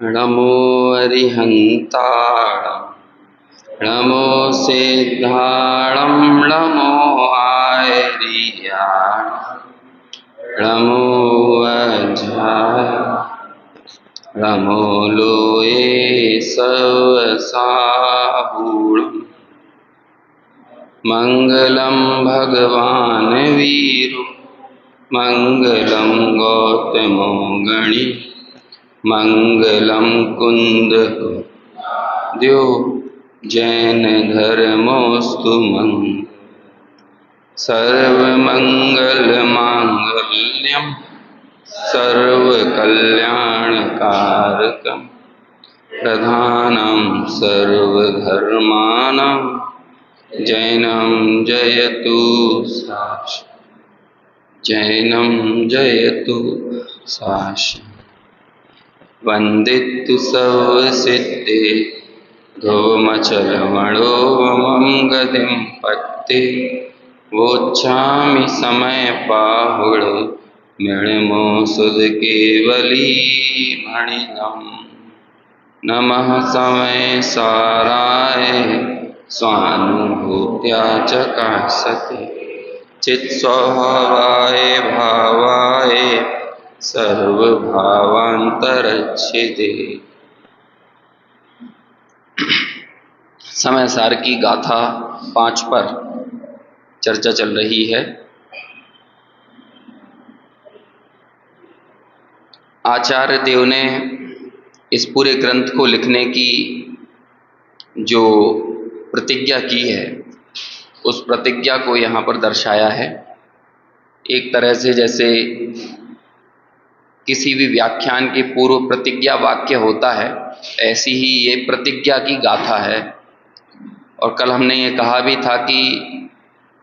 नमो अरिहन्ताणं नमो सिद्धाणं नमो आर्याणं नमो वज्राय नमो लोये सवसाहूणं मङ्गलं भगवान् वीरो मङ्गलं गौतमो गणी मङ्गलं कुन्दद्यो जैन धर्मोऽस्तु सर्वमङ्गलमाङ्गल्यं सर्वकल्याणकारकं प्रधानं सर्वधर्माणां जैनं जयतु साक्षी जैनं जयतु साक्षी वन्दितु सर्वसिद्धे ध्रुवमचलमणोमं गतिं पत्ते वोच्छामि समयपाहुड मृण्मोऽसुधकेवली मणिनम् नमः समय साराय स्वानुभूत्या च कासते चित्स्वभावाय भावाय सर्वभावांतरच्छेदे। समय सार की गाथा 5 पर चर्चा चल रही है। आचार्य देव ने इस पूरे ग्रंथ को लिखने की जो प्रतिज्ञा की है उस प्रतिज्ञा को यहाँ पर दर्शाया है। एक तरह से जैसे किसी भी व्याख्यान के पूर्व प्रतिज्ञा वाक्य होता है, ऐसी ही ये प्रतिज्ञा की गाथा है। और कल हमने ये कहा भी था कि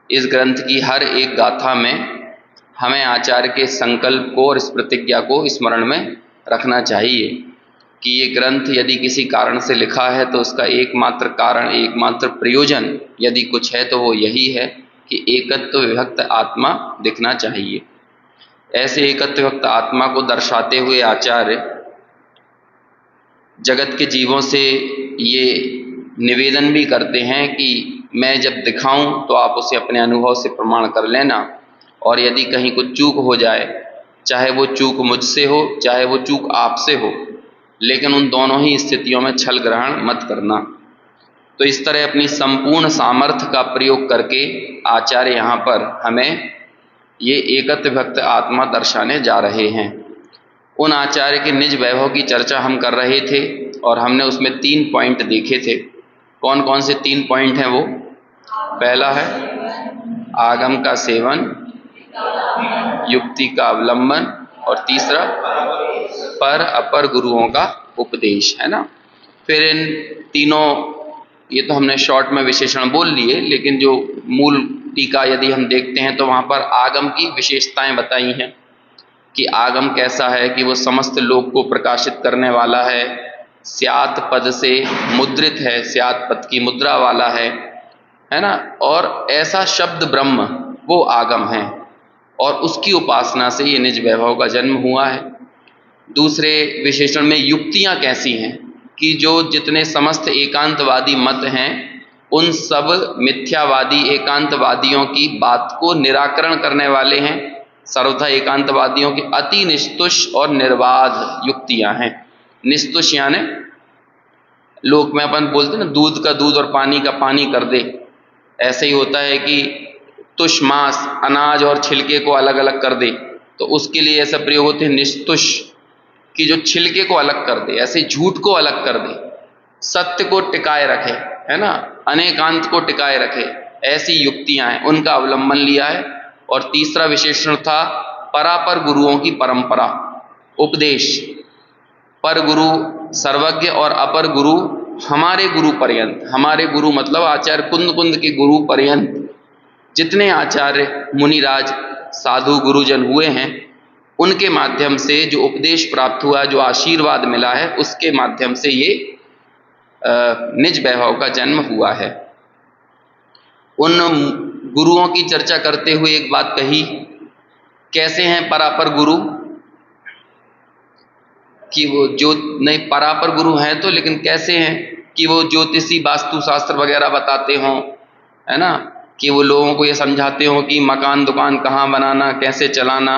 इस ग्रंथ की हर एक गाथा में हमें आचार्य के संकल्प को और इस प्रतिज्ञा को स्मरण में रखना चाहिए कि ये ग्रंथ यदि किसी कारण से लिखा है तो उसका एकमात्र कारण, एकमात्र प्रयोजन यदि कुछ है तो वो यही है कि एकत्व विभक्त आत्मा दिखना चाहिए। ऐसे एकत्व विभक्त आत्मा को दर्शाते हुए आचार्य जगत के जीवों से ये निवेदन भी करते हैं कि मैं जब दिखाऊं तो आप उसे अपने अनुभव से प्रमाण कर लेना, और यदि कहीं कुछ चूक हो जाए, चाहे वो चूक मुझसे हो चाहे वो चूक आपसे हो, लेकिन उन दोनों ही स्थितियों में छल ग्रहण मत करना। तो इस तरह अपनी संपूर्ण सामर्थ्य का प्रयोग करके आचार्य यहाँ पर हमें ये एकत्व विभक्त आत्मा दर्शाने जा रहे हैं। उन आचार्य के निज वैभव की चर्चा हम कर रहे थे और हमने उसमें 3 पॉइंट देखे थे। कौन कौन से 3 पॉइंट हैं वो? पहला है आगम का सेवन, युक्ति का अवलंबन, और तीसरा पर अपर गुरुओं का उपदेश, है ना। फिर इन तीनों, ये तो हमने शॉर्ट में विशेषण बोल लिए, लेकिन जो मूल टीका यदि हम देखते हैं तो वहाँ पर आगम की विशेषताएं बताई हैं कि आगम कैसा है कि वो समस्त लोक को प्रकाशित करने वाला है, स्यात् पद से मुद्रित है, स्यात् पद की मुद्रा वाला है ना, और ऐसा शब्द ब्रह्म वो आगम है और उसकी उपासना से ये निज वैभव का जन्म हुआ है। दूसरे विशेषण में युक्तियां कैसी हैं कि जो जितने समस्त एकांतवादी मत हैं उन सब मिथ्यावादी एकांतवादियों की बात को निराकरण करने वाले हैं। सर्वथा एकांतवादियों की अति निस्तुष और निर्बाध युक्तियां हैं। निस्तुष यानी लोक में अपन बोलते ना, दूध का दूध और पानी का पानी कर दे, ऐसे ही होता है कि तुष मांस, अनाज और छिलके को अलग अलग कर दे, तो उसके लिए ऐसा प्रयोग होते हैं निस्तुष कि जो छिलके को अलग कर दे, ऐसे झूठ को अलग कर दे, सत्य को टिकाए रखे, है ना, अनेकांत को टिकाए रखे, ऐसी युक्तियां हैं, उनका अवलंबन लिया है। और तीसरा विशेषण था परापर गुरुओं की परंपरा, उपदेश। पर गुरु सर्वज्ञ और अपर गुरु हमारे गुरु पर्यंत, हमारे गुरु मतलब आचार्य कुंद कुंद के गुरु पर्यंत जितने आचार्य मुनिराज साधु गुरुजन हुए हैं उनके माध्यम से जो उपदेश प्राप्त हुआ, जो आशीर्वाद मिला है, उसके माध्यम से ये निज वैभव का जन्म हुआ है। उन गुरुओं की चर्चा करते हुए एक बात कही, कैसे हैं परापर गुरु? कि वो नहीं परापर गुरु हैं तो, लेकिन कैसे हैं कि वो ज्योतिषी वास्तु शास्त्र वगैरह बताते हों, है ना, कि वो लोगों को ये समझाते हों कि मकान दुकान कहाँ बनाना, कैसे चलाना,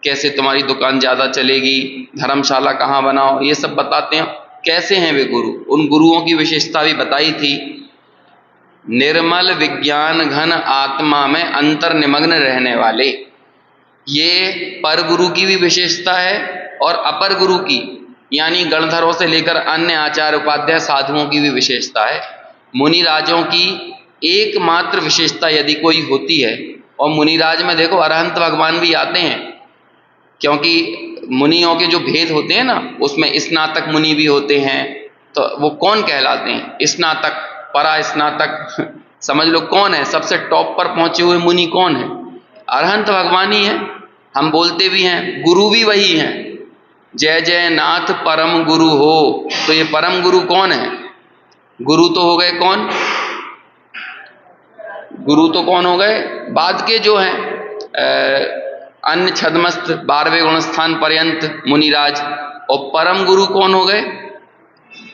कैसे तुम्हारी दुकान ज़्यादा चलेगी, धर्मशाला कहाँ बनाओ, ये सब बताते हैं। कैसे हैं वे गुरु? उन गुरुओं की विशेषता भी बताई थी। निर्मल विज्ञान घन आत्मा में अंतर निमग्न रहने वाले, ये पर गुरु की भी विशेषता है और अपर गुरु की यानी गणधरों से लेकर अन्य आचार्य उपाध्याय साधुओं की भी विशेषता है। मुनिराजों की एकमात्र विशेषता यदि कोई होती है, और मुनिराज में देखो अरहंत भगवान भी आते हैं, क्योंकि मुनियों के जो भेद होते हैं ना, उसमें स्नातक मुनि भी होते हैं। तो वो कौन कहलाते हैं? स्नातक, परा स्नातक समझ लो कौन है सबसे टॉप पर पहुंचे हुए मुनि कौन है? अरहंत भगवान ही है। हम बोलते भी हैं गुरु भी वही हैं, जय जय नाथ परम गुरु हो। तो ये परम गुरु कौन है? गुरु तो हो गए कौन? गुरु तो कौन हो गए? बाद के जो हैं अन्य छदमस्त 12वें गुणस्थान पर्यंत मुनिराज, और परम गुरु कौन हो गए?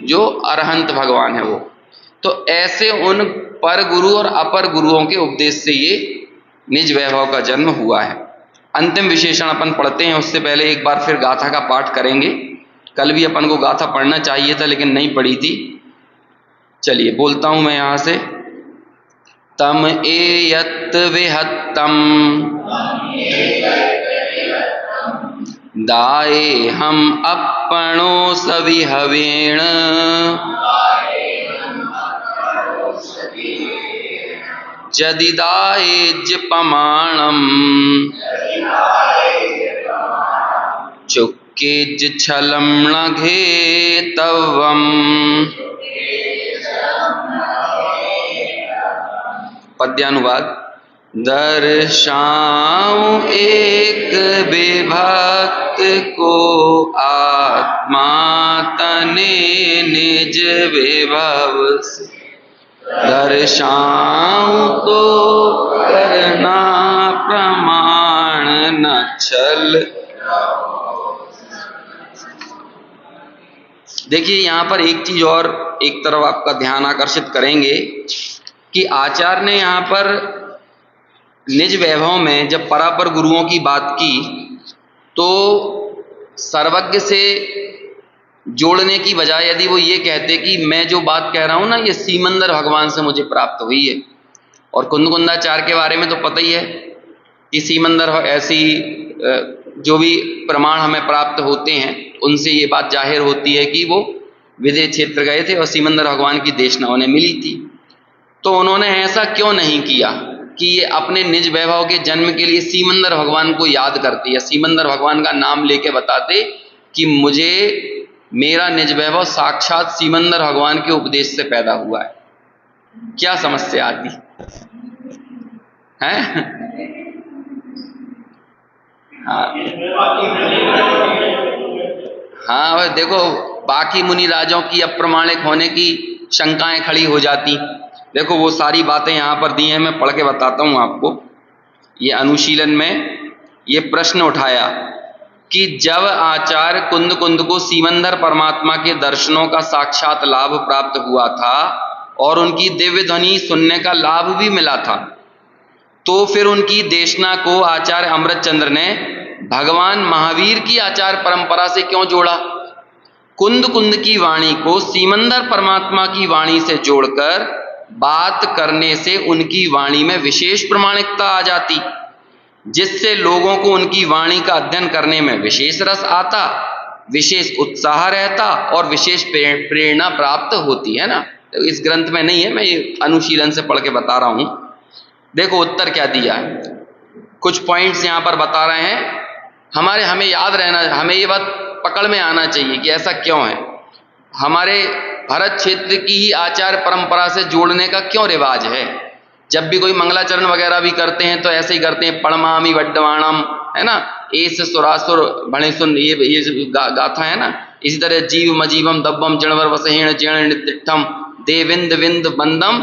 जो अरहंत भगवान है वो। तो ऐसे उन पर गुरु और अपर गुरुओं के उपदेश से ये निज वैभव का जन्म हुआ है। अंतिम विशेषण अपन पढ़ते हैं, उससे पहले एक बार फिर गाथा का पाठ करेंगे। कल भी अपन को गाथा पढ़ना चाहिए था लेकिन नहीं पढ़ी थी। चलिए बोलता हूं मैं यहां से। तम एयत विहत्तम दाए हम अपनो सविहवेण जदिदाए जपमाणम चुक्के छलम घे तवम। पद्यानुवाद। दर्शाऊं एक विभक्त को आत्मा तने निज विभव से, दर्शाऊं तो करना प्रमाण न छल। देखिए यहां पर एक चीज और एक तरफ आपका ध्यान आकर्षित करेंगे कि आचार्य ने यहां पर निज वैभव में जब परापर गुरुओं की बात की तो सर्वज्ञ से जोड़ने की बजाय यदि वो ये कहते कि मैं जो बात कह रहा हूं ना ये सीमंदर भगवान से मुझे प्राप्त हुई है, और कुंदकुंदाचार्य के बारे में तो पता ही है कि सीमंदर ऐसी जो भी प्रमाण हमें प्राप्त होते हैं उनसे ये बात जाहिर होती है कि वो विदेह क्षेत्र गए थे और सीमंदर भगवान की देशना उन्हें मिली थी। तो उन्होंने ऐसा क्यों नहीं किया कि ये अपने निज वैभव के जन्म के लिए सीमंदर भगवान को याद करते या सीमंदर भगवान का नाम लेके बताते कि मुझे मेरा निज वैभव साक्षात सीमंदर भगवान के उपदेश से पैदा हुआ है। क्या समस्या आती है? हाँ और देखो बाकी मुनि राजों की अप्रमाणिक होने की शंकाएं खड़ी हो जाती। देखो वो सारी बातें यहाँ पर दी हैं, मैं पढ़ के बताता हूँ आपको। ये अनुशीलन में ये प्रश्न उठाया कि जब आचार्य कुंद कुंद को सीमंदर परमात्मा के दर्शनों का साक्षात लाभ प्राप्त हुआ था और उनकी दिव्य ध्वनि सुनने का लाभ भी मिला था, तो फिर उनकी देशना को आचार्य अमृतचंद्र ने भगवान महावीर की आचार परंपरा से क्यों जोड़ा? कुंद कुंद की वाणी को सीमंदर परमात्मा की वाणी से जोड़कर बात करने से उनकी वाणी में विशेष प्रामाणिकता आ जाती, जिससे लोगों को उनकी वाणी का अध्ययन करने में विशेष रस आता, विशेष उत्साह रहता और विशेष प्रेरणा प्राप्त होती है ना। तो इस ग्रंथ में नहीं है, मैं ये अनुशीलन से पढ़ के बता रहा हूं। देखो उत्तर क्या दिया है, कुछ पॉइंट्स यहां पर बता रहे हैं। हमें याद रहना, हमें ये बात पकड़ में आना चाहिए कि ऐसा क्यों है। हमारे भरत क्षेत्र की ही आचार परंपरा से जोड़ने का क्यों रिवाज है? जब भी कोई मंगलाचरण वगैरह भी करते हैं तो ऐसे ही करते हैं, पणमामि वड्डवाणम, है ना, एस सुरासुर भणे सुन, ये गाथा है ना। इसी तरह जीव मजीवम दब्बम जिणवर वसहेण जीर्ण नितिष्ठम देविंद विंद बंदम,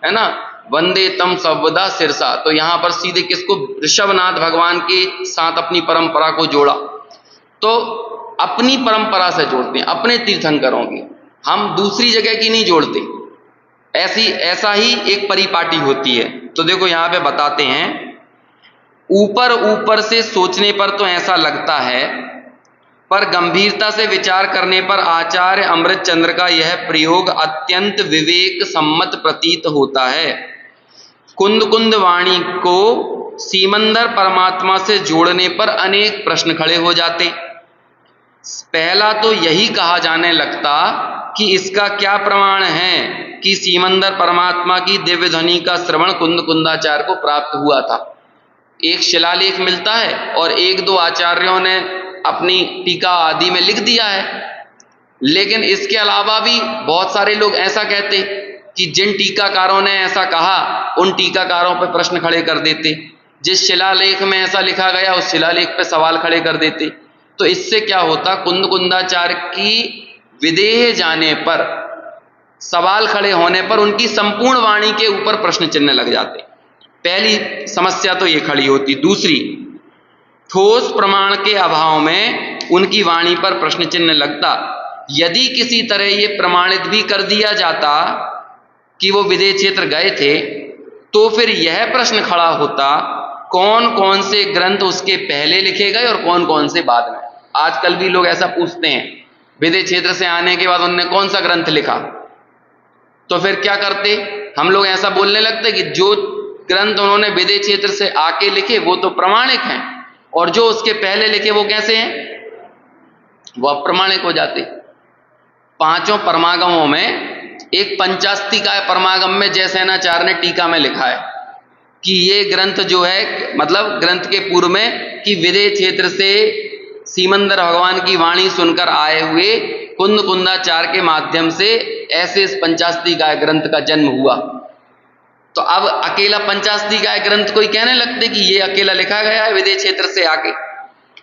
है ना, वंदे तम सवदा सिरसा। तो यहाँ पर सीधे किसको? ऋषभनाथ भगवान के साथ अपनी परंपरा को जोड़ा। तो अपनी परंपरा से जोड़ते हैं, अपने तीर्थंकरों की, हम दूसरी जगह की नहीं जोड़ते। ऐसा ही एक परिपाटी होती है। तो देखो यहां पे बताते हैं, ऊपर ऊपर से सोचने पर तो ऐसा लगता है, पर गंभीरता से विचार करने पर आचार्य अमृतचंद्र का यह प्रयोग अत्यंत विवेक सम्मत प्रतीत होता है। कुंद कुंद वाणी को सीमंदर परमात्मा से जोड़ने पर अनेक प्रश्न खड़े हो जाते। पहला तो यही कहा जाने लगता कि इसका क्या प्रमाण है कि सीमंदर परमात्मा की दिव्य ध्वनि का श्रवण कुंद कुंदाचार्य को प्राप्त हुआ था। एक शिलालेख मिलता है और एक दो आचार्यों ने अपनी टीका आदि में लिख दिया है, लेकिन इसके अलावा भी बहुत सारे लोग ऐसा कहते कि जिन टीकाकारों ने ऐसा कहा उन टीकाकारों पर प्रश्न खड़े कर देते, जिस शिलालेख में ऐसा लिखा गया उस शिलालेख पर सवाल खड़े कर देते। तो इससे क्या होता, कुंद कुंदाचार्य की विदेह जाने पर, सवाल खड़े होने पर उनकी संपूर्ण वाणी के ऊपर प्रश्न चिन्ह लग जाते। पहली समस्या तो ये खड़ी होती। दूसरी, ठोस प्रमाण के अभाव में उनकी वाणी पर प्रश्न चिन्ह लगता। यदि किसी तरह ये प्रमाणित भी कर दिया जाता कि वो विदेह क्षेत्र गए थे, तो फिर यह प्रश्न खड़ा होता, कौन कौन से ग्रंथ उसके पहले लिखे गए और कौन कौन से बाद में। आजकल भी लोग ऐसा पूछते हैं, विदेह क्षेत्र से आने के बाद उन्होंने कौन सा ग्रंथ लिखा। तो फिर क्या करते, हम लोग ऐसा बोलने लगते कि जो ग्रंथ उन्होंने विदेह क्षेत्र से आके लिखे वो तो प्रमाणिक हैं, और जो उसके पहले लिखे वो कैसे हैं, वो अप्रमाणिक हो जाते। पांचों परमागमों में एक पंचास्तिकाय परमागम में जयसेनाचार्य ने टीका में लिखा है कि ये ग्रंथ जो है, मतलब ग्रंथ के पूर्व में, कि विदेह क्षेत्र से सीमंदर भगवान की वाणी सुनकर आए हुए कुंद कुंदाचार्य के माध्यम से ऐसे इस पंचास्तिकाय ग्रंथ का जन्म हुआ। तो अब अकेला पंचास्तिकाय ग्रंथ कोई कहने लगते कि ये अकेला लिखा गया है विदेह क्षेत्र से आके।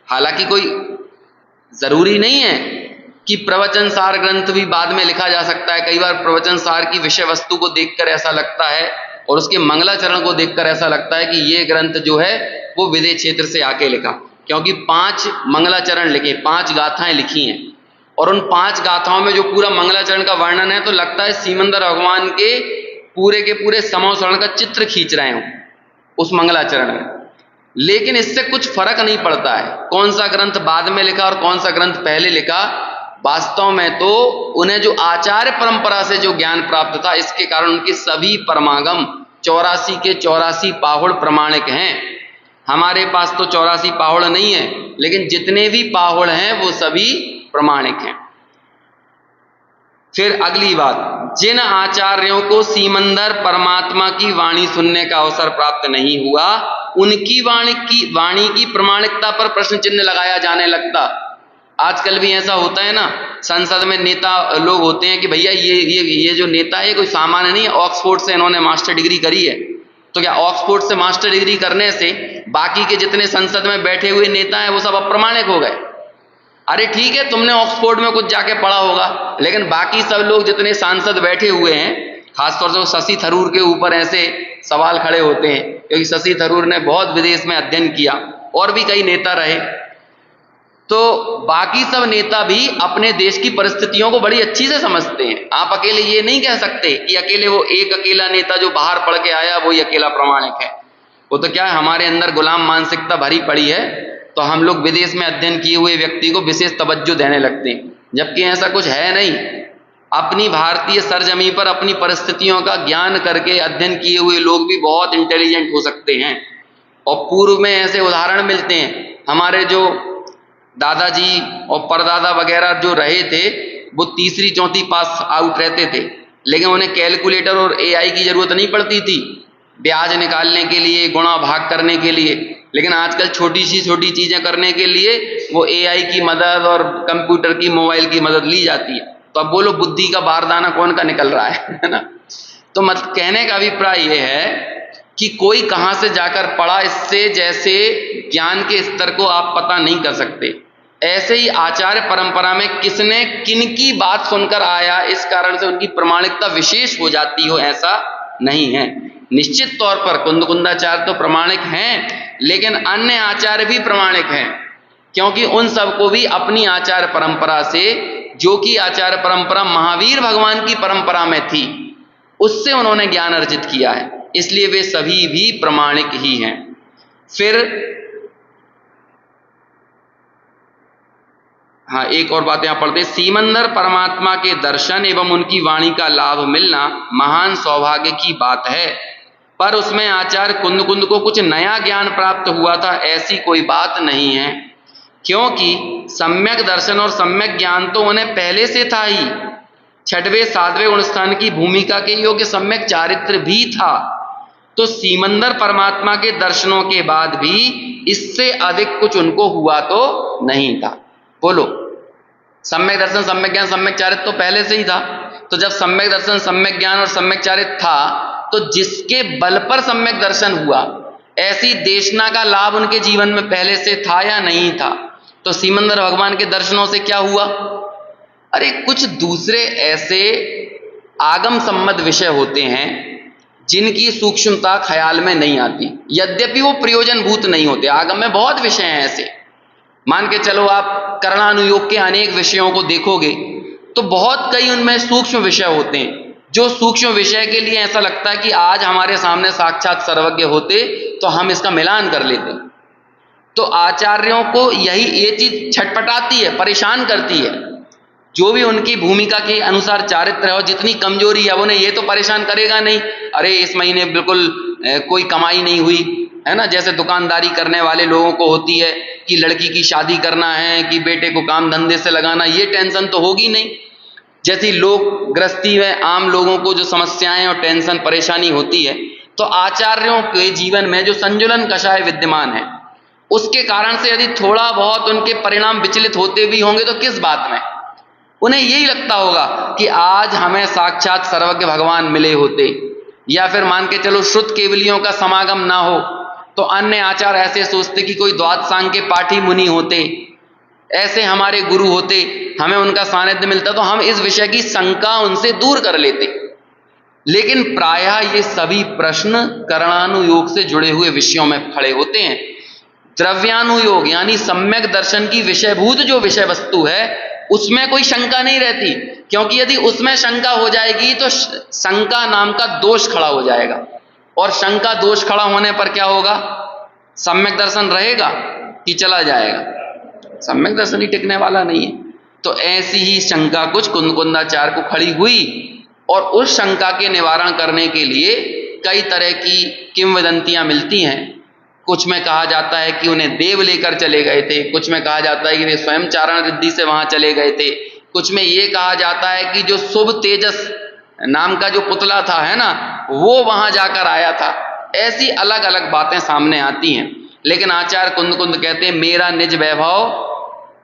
हालांकि कोई जरूरी नहीं है कि प्रवचन सार ग्रंथ भी बाद में लिखा जा सकता है। कई बार प्रवचन सार की विषय वस्तु को देखकर ऐसा लगता है और उसके मंगलाचरण को देखकर ऐसा लगता है कि ये ग्रंथ जो है वो विदेह क्षेत्र से आके लिखा, क्योंकि 5 मंगलाचरण लिखे, 5 गाथाएं लिखी हैं, और उन 5 गाथाओं में जो पूरा मंगलाचरण का वर्णन है, तो लगता है सीमंदर भगवान के पूरे समोसरण का चित्र खींच रहे हो उस मंगलाचरण में। लेकिन इससे कुछ फर्क नहीं पड़ता है कौन सा ग्रंथ बाद में लिखा और कौन सा ग्रंथ पहले लिखा। वास्तव में तो उन्हें जो आचार्य परंपरा से जो ज्ञान प्राप्त था, इसके कारण उनके सभी परमागम 84 के 84 पाहुड़ प्रमाणिक हैं। हमारे पास तो 84 पाहुड़ नहीं है, लेकिन जितने भी पाहुड़ हैं वो सभी प्रमाणिक हैं। फिर अगली बात, जिन आचार्यों को सीमंदर परमात्मा की वाणी सुनने का अवसर प्राप्त नहीं हुआ, उनकी वाणी की प्रमाणिकता पर प्रश्न चिन्ह लगाया जाने लगता। आजकल भी ऐसा होता है ना, संसद में नेता लोग होते हैं कि भैया ये जो नेता है कोई सामान्य नहीं है, ऑक्सफोर्ड से इन्होंने मास्टर डिग्री करी है। तो क्या ऑक्सफोर्ड से मास्टर डिग्री करने से बाकी के जितने संसद में बैठे हुए नेता हैं वो सब अप्रमाणिक हो गए? अरे ठीक है, तुमने ऑक्सफोर्ड में कुछ जाके पढ़ा होगा, लेकिन बाकी सब लोग जितने सांसद बैठे हुए हैं, खासतौर से शशि थरूर के ऊपर ऐसे सवाल खड़े होते हैं, क्योंकि शशि थरूर ने बहुत विदेश में अध्ययन किया और भी कई नेता रहे। तो बाकी सब नेता भी अपने देश की परिस्थितियों को बड़ी अच्छी से समझते हैं। आप अकेले ये नहीं कह सकते कि अकेले वो एक अकेला नेता जो बाहर पढ़ के आया वो ही अकेला प्रमाणिक है। वो तो क्या है, हमारे अंदर गुलाम मानसिकता भरी पड़ी है, तो हम लोग विदेश में अध्ययन किए हुए व्यक्ति को विशेष तवज्जो देने लगते हैं, जबकि ऐसा कुछ है नहीं। अपनी भारतीय सरजमी पर अपनी परिस्थितियों का ज्ञान करके अध्ययन किए हुए लोग भी बहुत इंटेलिजेंट हो सकते हैं। और पूर्व में ऐसे उदाहरण मिलते हैं, हमारे जो दादाजी और परदादा वगैरह जो रहे थे वो तीसरी चौथी पास आउट रहते थे, लेकिन उन्हें कैलकुलेटर और एआई की जरूरत नहीं पड़ती थी ब्याज निकालने के लिए, गुणा भाग करने के लिए। लेकिन आजकल छोटी चीजें करने के लिए वो एआई की मदद और कंप्यूटर की, मोबाइल की मदद ली जाती है। तो अब बोलो बुद्धि का बारदाना कौन का निकल रहा है ना। तो मतलब कहने का अभिप्राय यह है कि कोई कहां से जाकर पढ़ा, इससे जैसे ज्ञान के स्तर को आप पता नहीं कर सकते, ऐसे ही आचार्य परंपरा में किसने किनकी बात सुनकर आया, इस कारण से उनकी प्रमाणिकता विशेष हो जाती हो, ऐसा नहीं है। निश्चित तौर पर कुंद कुंदाचार्य तो प्रमाणिक हैं, लेकिन अन्य आचार्य भी प्रमाणिक हैं। क्योंकि उन सबको भी अपनी आचार परंपरा से, जो कि आचार परंपरा महावीर भगवान की परंपरा में थी, उससे उन्होंने ज्ञान अर्जित किया है, इसलिए वे सभी भी प्रमाणिक ही हैं। फिर हाँ, एक और बात यहां पढ़ते, सीमंदर परमात्मा के दर्शन एवं उनकी वाणी का लाभ मिलना महान सौभाग्य की बात है, पर उसमें आचार्य कुंद कुंद को कुछ नया ज्ञान प्राप्त हुआ था, ऐसी कोई बात नहीं है, क्योंकि सम्यक दर्शन और सम्यक ज्ञान तो उन्हें पहले से था ही। छठवें सातवें गुणस्थान की भूमिका के योग्य सम्यक चारित्र भी था, तो सीमंदर परमात्मा के दर्शनों के बाद भी इससे अधिक कुछ उनको हुआ तो नहीं था। बोलो, सम्यक दर्शन सम्यक ज्ञान सम्यक चारित्र तो पहले से ही था, तो जब सम्यक दर्शन सम्यक ज्ञान और सम्यक चारित्र था, तो जिसके बल पर सम्यक दर्शन हुआ, ऐसी देशना का लाभ उनके जीवन में पहले से था या नहीं था? तो सीमंदर भगवान के दर्शनों से क्या हुआ? अरे कुछ दूसरे ऐसे आगम सम्मत विषय होते हैं जिनकी सूक्ष्मता ख्याल में नहीं आती, यद्यपि वो प्रयोजनभूत नहीं होते। आगम में बहुत विषय हैं ऐसे, मान के चलो आप करणानुयोग के अनेक विषयों को देखोगे तो बहुत कई उनमें सूक्ष्म विषय होते हैं, जो सूक्ष्म विषय के लिए ऐसा लगता है कि आज हमारे सामने साक्षात सर्वज्ञ होते तो हम इसका मिलान कर लेते। तो आचार्यों को यही ये चीज छटपटाती है, परेशान करती है, जो भी उनकी भूमिका के अनुसार चारित्र है और जितनी कमजोरी है, उन्हें ये तो परेशान करेगा नहीं, अरे इस महीने बिल्कुल कोई कमाई नहीं हुई है ना, जैसे दुकानदारी करने वाले लोगों को होती है कि लड़की की शादी करना है कि बेटे को काम धंधे से लगाना, ये टेंशन तो होगी नहीं। जैसी लोग गृहस्थी में आम लोगों को जो समस्याएं और टेंशन परेशानी होती है, तो आचार्यों के जीवन में जो संजुलन कषाय विद्यमान है, उसके कारण से यदि थोड़ा बहुत उनके परिणाम विचलित होते भी होंगे तो किस बात में, उन्हें यही लगता होगा कि आज हमें साक्षात सर्वज्ञ भगवान मिले होते, या फिर मान के चलो श्रुत केवलियों का समागम ना हो तो अन्य आचार ऐसे सोचते कि कोई द्वादशांग के पाठी मुनि होते, ऐसे हमारे गुरु होते, हमें उनका सानिध्य मिलता तो हम इस विषय की शंका उनसे दूर कर लेते। लेकिन प्रायः ये सभी प्रश्न करणानुयोग से जुड़े हुए विषयों में खड़े होते हैं। द्रव्यानुयोग यानी सम्यक दर्शन की विषयभूत जो विषय वस्तु है उसमें कोई शंका नहीं रहती, क्योंकि यदि उसमें शंका हो जाएगी तो शंका नाम का दोष खड़ा हो जाएगा, और शंका दोष खड़ा होने पर क्या होगा? सम्यक दर्शन रहेगा कि चला जाएगा? सम्यक दर्शन ही टिकने वाला नहीं है। तो ऐसी ही शंका कुछ कुंदकुंदाचार्य को खड़ी हुई, और उस शंका के निवारण करने के लिए कई तरह की किंवदंतियां मिलती हैं। कुछ में कहा जाता है कि उन्हें देव लेकर चले गए थे, कुछ में कहा जाता है कि वे स्वयं चारण रिद्धि से वहां चले गए थे, कुछ में ये कहा जाता है कि जो शुभ तेजस नाम का जो पुतला था है ना, वो वहां जाकर आया था। ऐसी अलग अलग बातें सामने आती हैं, लेकिन आचार्य कुंद कुंद कहते हैं मेरा निज वैभव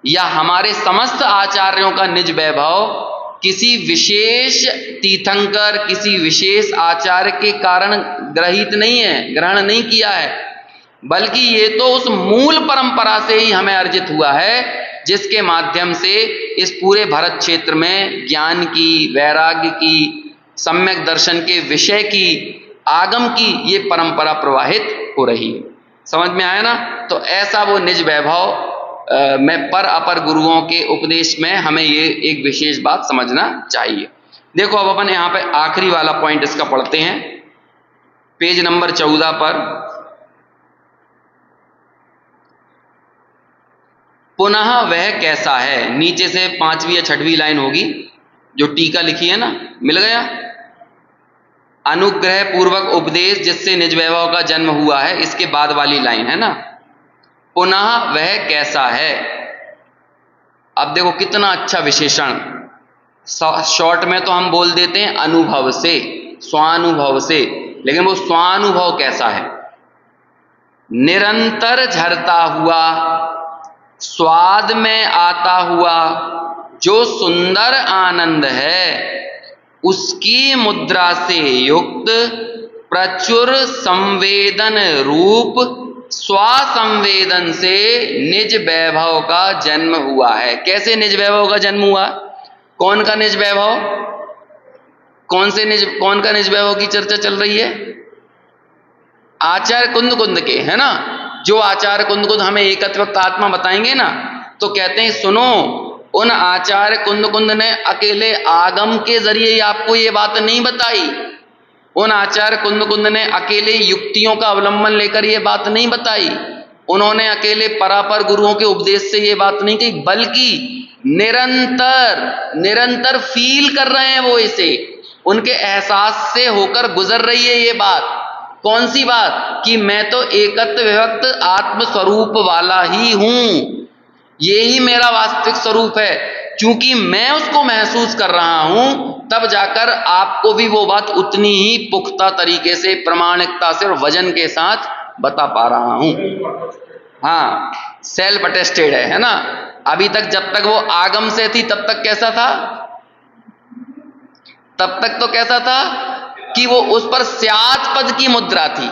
या हमारे समस्त आचार्यों का निज वैभव किसी विशेष तीर्थंकर, किसी विशेष आचार्य के कारण ग्रहित नहीं है, ग्रहण नहीं किया है, बल्कि ये तो उस मूल परंपरा से ही हमें अर्जित हुआ है, जिसके माध्यम से इस पूरे भारत क्षेत्र में ज्ञान की, वैराग्य की, सम्यक दर्शन के विषय की, आगम की ये परंपरा प्रवाहित हो रही है। समझ में आया ना? तो ऐसा वो निज वैभव में पर अपर गुरुओं के उपदेश में हमें ये एक विशेष बात समझना चाहिए। देखो अब अपन यहाँ पे आखिरी वाला पॉइंट इसका पढ़ते हैं, पेज नंबर 14 पर। पुनः वह कैसा है, नीचे से 5वीं या 6वीं लाइन होगी, जो टीका लिखी है ना, मिल गया? अनुग्रह पूर्वक उपदेश जिससे निज वैभव का जन्म हुआ है, इसके बाद वाली लाइन है ना, पुनः वह कैसा है। अब देखो कितना अच्छा विशेषण, शॉर्ट में तो हम बोल देते हैं अनुभव से, स्वानुभव से, लेकिन वो स्वानुभव कैसा है? निरंतर झरता हुआ, स्वाद में आता हुआ जो सुंदर आनंद है, उसकी मुद्रा से युक्त प्रचुर संवेदन रूप स्वासंवेदन से निज वैभव का जन्म हुआ है। कैसे निज वैभव का जन्म हुआ? कौन का निज वैभव? कौन का निज वैभव की चर्चा चल रही है? आचार्य कुंद कुंद के, है ना? जो आचार्य कुंद हमें एकत्व आत्मा बताएंगे ना, तो कहते हैं सुनो, उन आचार्य कुंद ने अकेले आगम के जरिए आपको ये बात नहीं बताई, उन आचार्य कुंद ने अकेले युक्तियों का अवलंबन लेकर ये बात नहीं बताई, उन्होंने अकेले परापर गुरुओं के उपदेश से ये बात नहीं कही, बल्कि निरंतर फील कर रहे हैं वो इसे, उनके एहसास से होकर गुजर रही है ये बात। कौन सी बात? कि मैं तो एकत्व विभक्त आत्मस्वरूप वाला ही हूं, ये ही मेरा वास्तविक स्वरूप है। क्योंकि मैं उसको महसूस कर रहा हूं, तब जाकर आपको भी वो बात उतनी ही पुख्ता तरीके से, प्रामाणिकता से और वजन के साथ बता पा रहा हूं। हाँ, सेल्फ अटेस्टेड है ना। अभी तक जब तक वो आगम से थी तब तक कैसा था? तब तक तो कैसा था कि वो उस पर स्यात् पद की मुद्रा थी,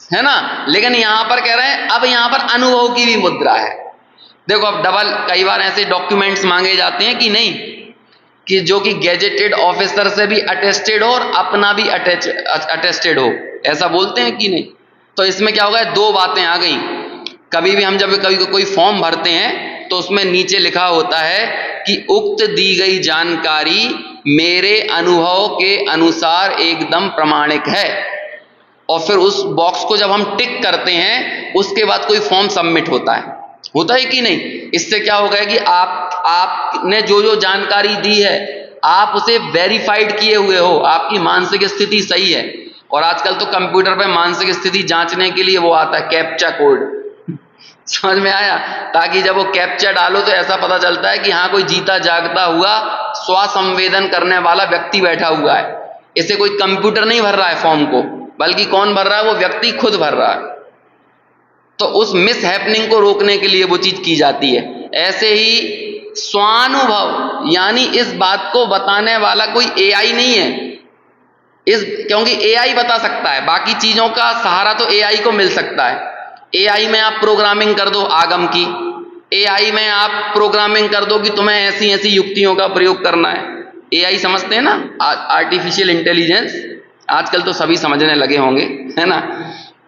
है ना। लेकिन यहां पर कह रहे हैं अब यहां पर अनुभव की भी मुद्रा है। देखो अब डबल, कई बार ऐसे डॉक्यूमेंट्स मांगे जाते हैं कि नहीं, कि जो कि गैजेटेड ऑफिसर से भी अटेस्टेड हो और अपना भी अटेस्टेड हो, ऐसा बोलते हैं कि नहीं। तो इसमें क्या होगा, दो बातें आ गई। कभी भी हम जब कभी कोई फॉर्म भरते हैं तो उसमें नीचे लिखा होता है कि उक्त दी गई जानकारी मेरे अनुभव के अनुसार एकदम प्रामाणिक है, और फिर उस बॉक्स को जब हम टिक करते हैं उसके बाद कोई फॉर्म सबमिट होता है कि नहीं। इससे क्या होगा कि आपने जो जानकारी दी है आप उसे वेरीफाइड किए हुए हो, आपकी मानसिक स्थिति सही है। और आजकल तो कंप्यूटर पे मानसिक स्थिति जांचने के लिए वो आता है कैप्चा कोड, समझ में आया, ताकि जब वो कैप्चा डालो तो ऐसा पता चलता है कि हाँ कोई जीता जागता हुआ स्वसंवेदन करने वाला व्यक्ति बैठा हुआ है। इसे कोई कंप्यूटर नहीं भर रहा है फॉर्म को, बल्कि कौन भर रहा है, वो व्यक्ति खुद भर रहा है। तो उस मिस हैपनिंग को रोकने के लिए वो चीज की जाती है। ऐसे ही स्वानुभव, यानी इस बात को बताने वाला कोई एआई नहीं है, क्योंकि एआई बता सकता है, बाकी चीजों का सहारा तो एआई को मिल सकता है। एआई में आप प्रोग्रामिंग कर दो आगम की, एआई में आप प्रोग्रामिंग कर दो कि तुम्हें ऐसी ऐसी युक्तियों का प्रयोग करना है। एआई समझते हैं ना, आर्टिफिशियल इंटेलिजेंस, आजकल तो सभी समझने लगे होंगे, है ना।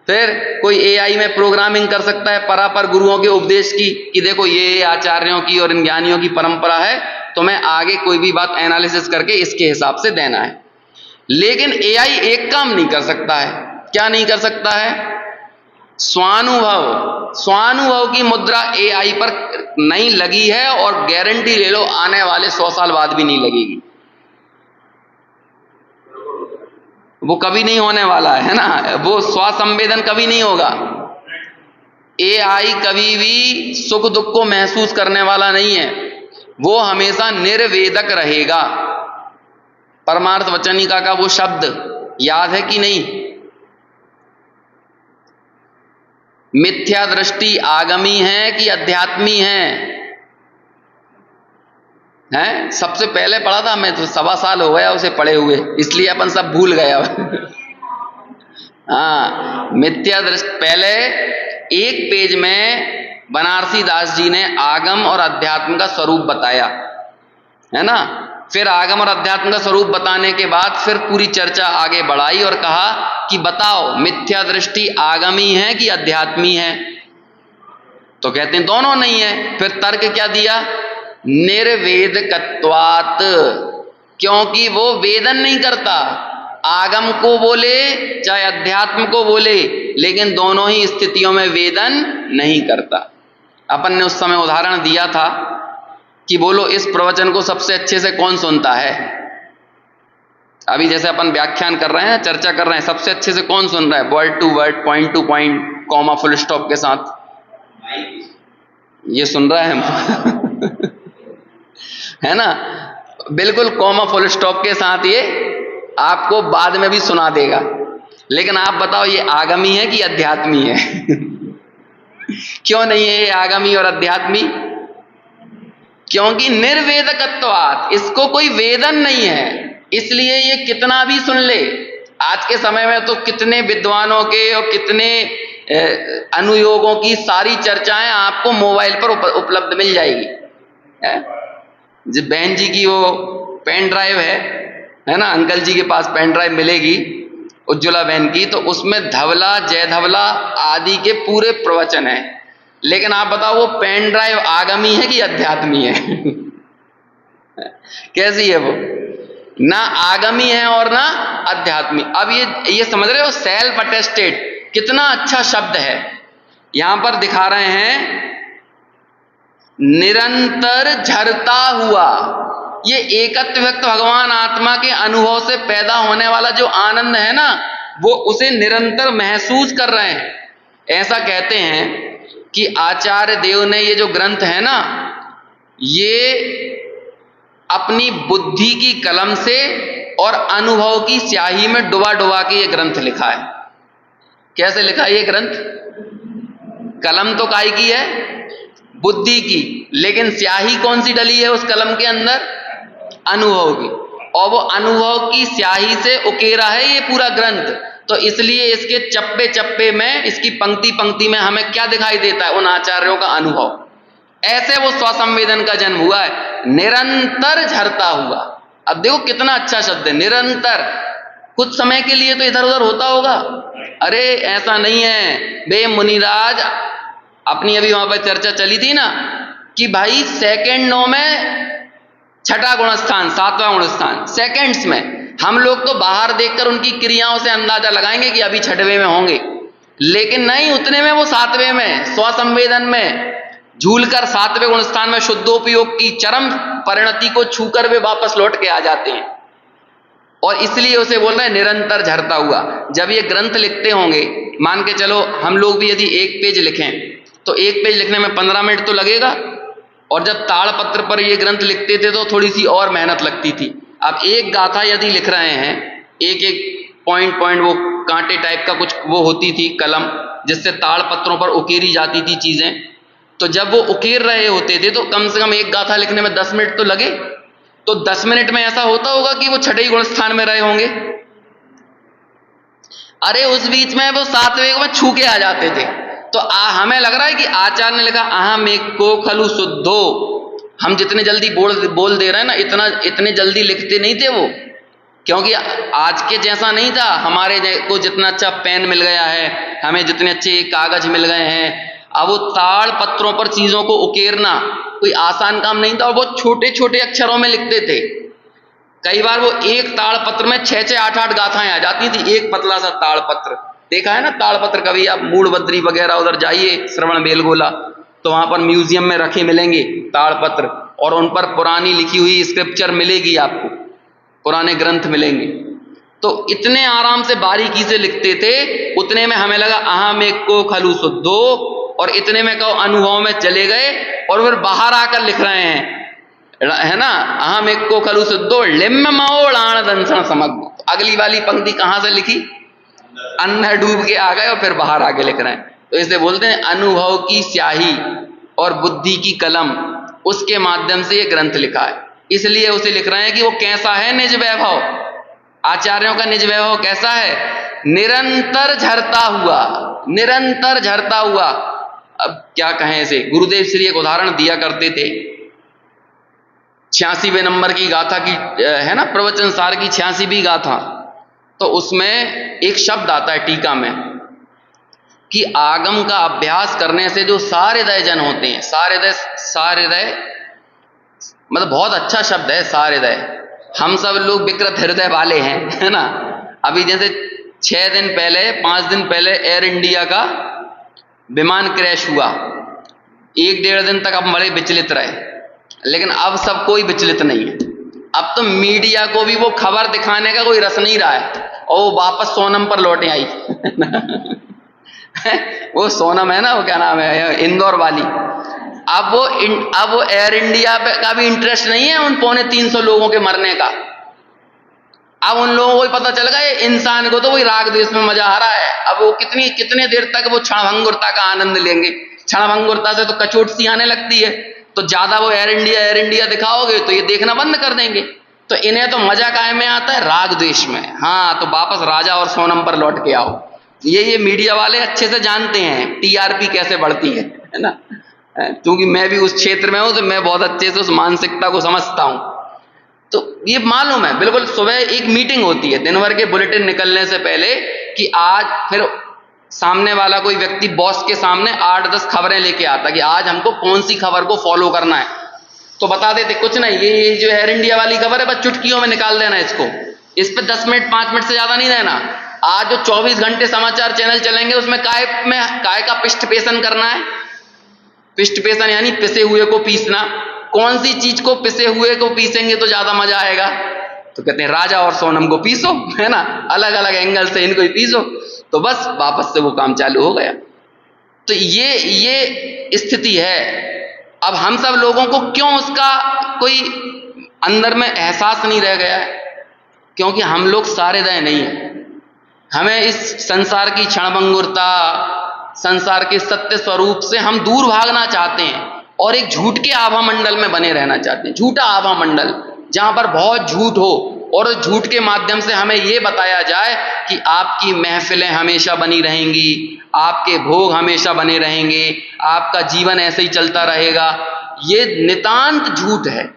फिर कोई एआई में प्रोग्रामिंग कर सकता है परापर गुरुओं के उपदेश की, कि देखो ये आचार्यों की और इन ज्ञानियों की परंपरा है, तुम्हें आगे कोई भी बात एनालिसिस करके इसके हिसाब से देना है। लेकिन एआई एक काम नहीं कर सकता है। क्या नहीं कर सकता है? स्वानुभव की मुद्रा एआई पर नहीं लगी है, और गारंटी ले लो आने वाले 100 साल बाद भी नहीं लगेगी। वो कभी नहीं होने वाला है ना, वो स्वसंवेदन कभी नहीं होगा। एआई कभी भी सुख दुख को महसूस करने वाला नहीं है, वो हमेशा निर्वेदक रहेगा। परमार्थ वचनिका का वो शब्द याद है कि नहीं? मिथ्या दृष्टि आगमी है कि अध्यात्मी है? सबसे पहले पढ़ा था मैं, तो 1.25 साल हो गया उसे पढ़े हुए, इसलिए अपन सब भूल गया। हाँ, मिथ्या दृष्टि, पहले एक पेज में बनारसी दास जी ने आगम और अध्यात्म का स्वरूप बताया, है ना। फिर आगम और अध्यात्म का स्वरूप बताने के बाद फिर पूरी चर्चा आगे बढ़ाई और कहा कि बताओ मिथ्या दृष्टि आगमी है कि अध्यात्मी है? तो कहते हैं दोनों नहीं है। फिर तर्क क्या दिया? निर्वेदकत्वात्, क्योंकि वो वेदन नहीं करता, आगम को बोले चाहे अध्यात्म को बोले, लेकिन दोनों ही स्थितियों में वेदन नहीं करता। अपन ने उस समय उदाहरण दिया था कि बोलो इस प्रवचन को सबसे अच्छे से कौन सुनता है? अभी जैसे अपन व्याख्यान कर रहे हैं, चर्चा कर रहे हैं, सबसे अच्छे से कौन सुन रहा है? Word to word, point to point, comma full stop के साथ ये सुन रहा है। है ना, बिल्कुल कॉमा फुल स्टॉप के साथ ये आपको बाद में भी सुना देगा। लेकिन आप बताओ ये आगमी है कि अध्यात्मी है? क्यों नहीं है ये आगमी और अध्यात्मी? क्योंकि निर्वेदकत्वात्, इसको कोई वेदन नहीं है, इसलिए ये कितना भी सुन ले। आज के समय में तो कितने विद्वानों के और कितने अनुयोगों की सारी चर्चाएं आपको मोबाइल पर उपलब्ध मिल जाएगी। जो बहन जी की वो पेन ड्राइव है ना, अंकल जी के पास पेन ड्राइव मिलेगी, उज्ज्वला बहन की, तो उसमें धवला, जय धवला आदि के पूरे प्रवचन है। लेकिन आप बताओ वो पेन ड्राइव आगमी है कि अध्यात्मी है? कैसी है वो? ना आगमी है और ना अध्यात्मी। अब ये समझ रहे हो, सेल्फ अटेस्टेड कितना अच्छा शब्द है। यहां पर दिखा रहे हैं निरंतर झरता हुआ। ये एकत्व व्यक्त भगवान आत्मा के अनुभव से पैदा होने वाला जो आनंद है ना, वो उसे निरंतर महसूस कर रहे हैं। ऐसा कहते हैं कि आचार्य देव ने ये जो ग्रंथ है ना, ये अपनी बुद्धि की कलम से और अनुभव की स्याही में डुबा डुबा के ये ग्रंथ लिखा है। कैसे लिखा है ये ग्रंथ? कलम तो काय की है? बुद्धि की। लेकिन स्याही कौन सी डली है उस कलम के अंदर? अनुभव की। और वो अनुभव की स्याही से उकेरा है ये पूरा ग्रंथ। तो इसलिए इसके चप्पे चप्पे में, इसकी पंक्ति पंक्ति में हमें क्या दिखाई देता है? उन आचार्यों का अनुभव। ऐसे वो स्वसंवेदन का जन्म हुआ है, निरंतर झरता हुआ। अब देखो कितना अच्छा शब्द है, निरंतर। कुछ समय के लिए तो इधर उधर होता होगा, अरे ऐसा नहीं है बे मुनिराज। अपनी अभी वहां पर चर्चा चली थी ना कि भाई सेकेंडों में छठा गुणस्थान, सातवां गुणस्थान, सेकेंड्स में। हम लोग तो बाहर देखकर उनकी क्रियाओं से अंदाजा लगाएंगे कि अभी छठवें में होंगे, लेकिन नहीं, उतने में वो सातवें में, स्वसंवेदन में झूलकर सातवें गुणस्थान में शुद्धोपयोग की चरम परिणति को छूकर वे वापस लौट के आ जाते हैं। और इसलिए उसे बोल रहे हैं निरंतर झरता हुआ। जब ये ग्रंथ लिखते होंगे, मान के चलो हम लोग भी यदि एक पेज लिखें तो एक पेज लिखने में 15 मिनट तो लगेगा, और जब ताड़पत्र पर ये ग्रंथ लिखते थे तो थोड़ी सी और मेहनत लगती थी। अब एक गाथा यदि लिख रहे हैं, एक एक पॉइंट पॉइंट, वो कांटे टाइप का कुछ वो होती थी कलम, जिससे ताड़पत्रों पर उकेरी जाती थी चीजें। तो जब वो उकेर रहे होते थे तो कम से कम एक गाथा लिखने में 10 मिनट तो लगे। तो 10 मिनट में ऐसा होता होगा कि वो छठे गुणस्थान में रहे होंगे। अरे उस बीच में वो सातवें में छू के आ जाते थे। तो हमें लग रहा है कि आचार्य ने लिखा अहम एक को खलु शुद्धो। हम जितने जल्दी बोल दे रहे हैं ना, इतने जल्दी लिखते नहीं थे वो, क्योंकि आज के जैसा नहीं था। हमारे को जितना अच्छा पेन मिल गया है, हमें जितने अच्छे कागज मिल गए हैं, अब वो ताड़ पत्रों पर चीजों को उकेरना कोई आसान काम नहीं था। और वो छोटे छोटे अक्षरों में लिखते थे। कई बार वो एक ताड़ पत्र में 6-6, 8-8 गाथाएं आ जाती थी, एक पतला सा ताड़ पत्र। देखा है ना ताड़ पत्र? कभी आप मूड़बद्री वगैरह उधर जाइए, श्रवण बेलगोला, तो वहां पर म्यूजियम में रखे मिलेंगे ताड़ पत्र, और उन पर पुरानी लिखी हुई स्क्रिप्चर मिलेगी आपको, पुराने ग्रंथ मिलेंगे। तो इतने आराम से बारीकी से लिखते थे। उतने में हमें लगा अहम एक को खलु शुद्धो, और इतने में कहो अनुभव में चले गए, और फिर बाहर आकर लिख रहे हैं, है ना, अहम एक को खलु शुद्धो लिम्ब मओ दंसन समग्र। अगली वाली पंक्ति कहां से लिखी? अंदर डूब के आ गए और फिर बाहर आके लिख रहे हैं। तो इसे बोलते हैं अनुभव की स्याही और बुद्धि की कलम, उसके माध्यम से ये ग्रंथ लिखा है। इसलिए उसे लिख रहे हैं कि वो कैसा है निज वैभव। आचार्यों का निज वैभव कैसा है? निरंतर झरता हुआ, निरंतर झरता हुआ। अब क्या कहें इसे? गुरुदेव श्री एक उदाहरण दिया करते थे। 86वें नंबर की गाथा की है ना, प्रवचन सार की 86वीं गाथा, तो उसमें एक शब्द आता है टीका में कि आगम का अभ्यास करने से जो साहृदय जन होते हैं, साहृदय मतलब बहुत अच्छा शब्द है साहृदय। हम सब लोग विकृत हृदय वाले हैं, है ना। अभी जैसे 6 दिन पहले, 5 दिन पहले एयर इंडिया का विमान क्रैश हुआ, 1-1.5 दिन तक अब बड़े विचलित रहे, लेकिन अब सब कोई विचलित नहीं है। अब तो मीडिया को भी वो खबर दिखाने का कोई रस नहीं रहा है, और वो वापस सोनम पर लौटे आई। वो सोनम है ना, वो क्या नाम है, इंदौर वाली। अब वो एयर इंडिया का भी इंटरेस्ट नहीं है उन 250 लोगों के मरने का। अब उन लोगों को भी पता चल गया ये इंसान को तो वही राग द्वेष में मजा आ रहा है। अब वो कितने देर तक वो क्षणभंगुरता का आनंद लेंगे। क्षणभंगुरता से तो कचोट सी आने लगती है, तो ज्यादा वो एयर इंडिया दिखाओगे तो ये देखना बंद कर देंगे। तो इन्हें तो मजा काय में आता है? राग द्वेष में। हाँ, तो वापस राजा और सोनम पर लौट के आओ। ये मीडिया वाले अच्छे से जानते हैं टीआरपी कैसे बढ़ती है ना। क्योंकि मैं भी उस क्षेत्र में हूं, तो मैं बहुत अच्छे से उस मानसिकता को समझता हूं। तो ये मालूम है बिल्कुल। सुबह एक मीटिंग होती है दिन भर के बुलेटिन निकलने से पहले कि आज, फिर सामने वाला कोई व्यक्ति बॉस के सामने 8-10 खबरें लेके आता कि आज हमको कौन सी खबर को फॉलो करना है, तो बता देते कुछ नहीं, ये जो एयर इंडिया वाली खबर है बस चुटकियों में निकाल देना इसको, इस पे 10 मिनट 5 मिनट से ज्यादा नहीं रहना। आज जो 24 घंटे समाचार चैनल चलेंगे उसमें काय का पिष्टपेशन करना है। पिष्टपेशन यानी पिसे हुए को पीसना। कौन सी चीज को पिसे हुए को पीसेंगे तो ज्यादा मजा आएगा? तो कहते हैं राजा और सोनम को पीसो, है ना, अलग अलग एंगल से इनको ही पीसो, तो बस वापस से वो काम चालू हो गया। तो ये स्थिति है। अब हम सब लोगों को क्यों उसका कोई अंदर में एहसास नहीं रह गया है? क्योंकि हम लोग सारे दय नहीं है। हमें इस संसार की क्षणभंगुरता, संसार के सत्य स्वरूप से हम दूर भागना चाहते हैं और एक झूठ के आभा मंडल में बने रहना चाहते हैं। झूठा आभा मंडल जहां पर बहुत झूठ हो और झूठ के माध्यम से हमें यह बताया जाए कि आपकी महफिलें हमेशा बनी रहेंगी, आपके भोग हमेशा बने रहेंगे, आपका जीवन ऐसे ही चलता रहेगा। ये नितांत झूठ है।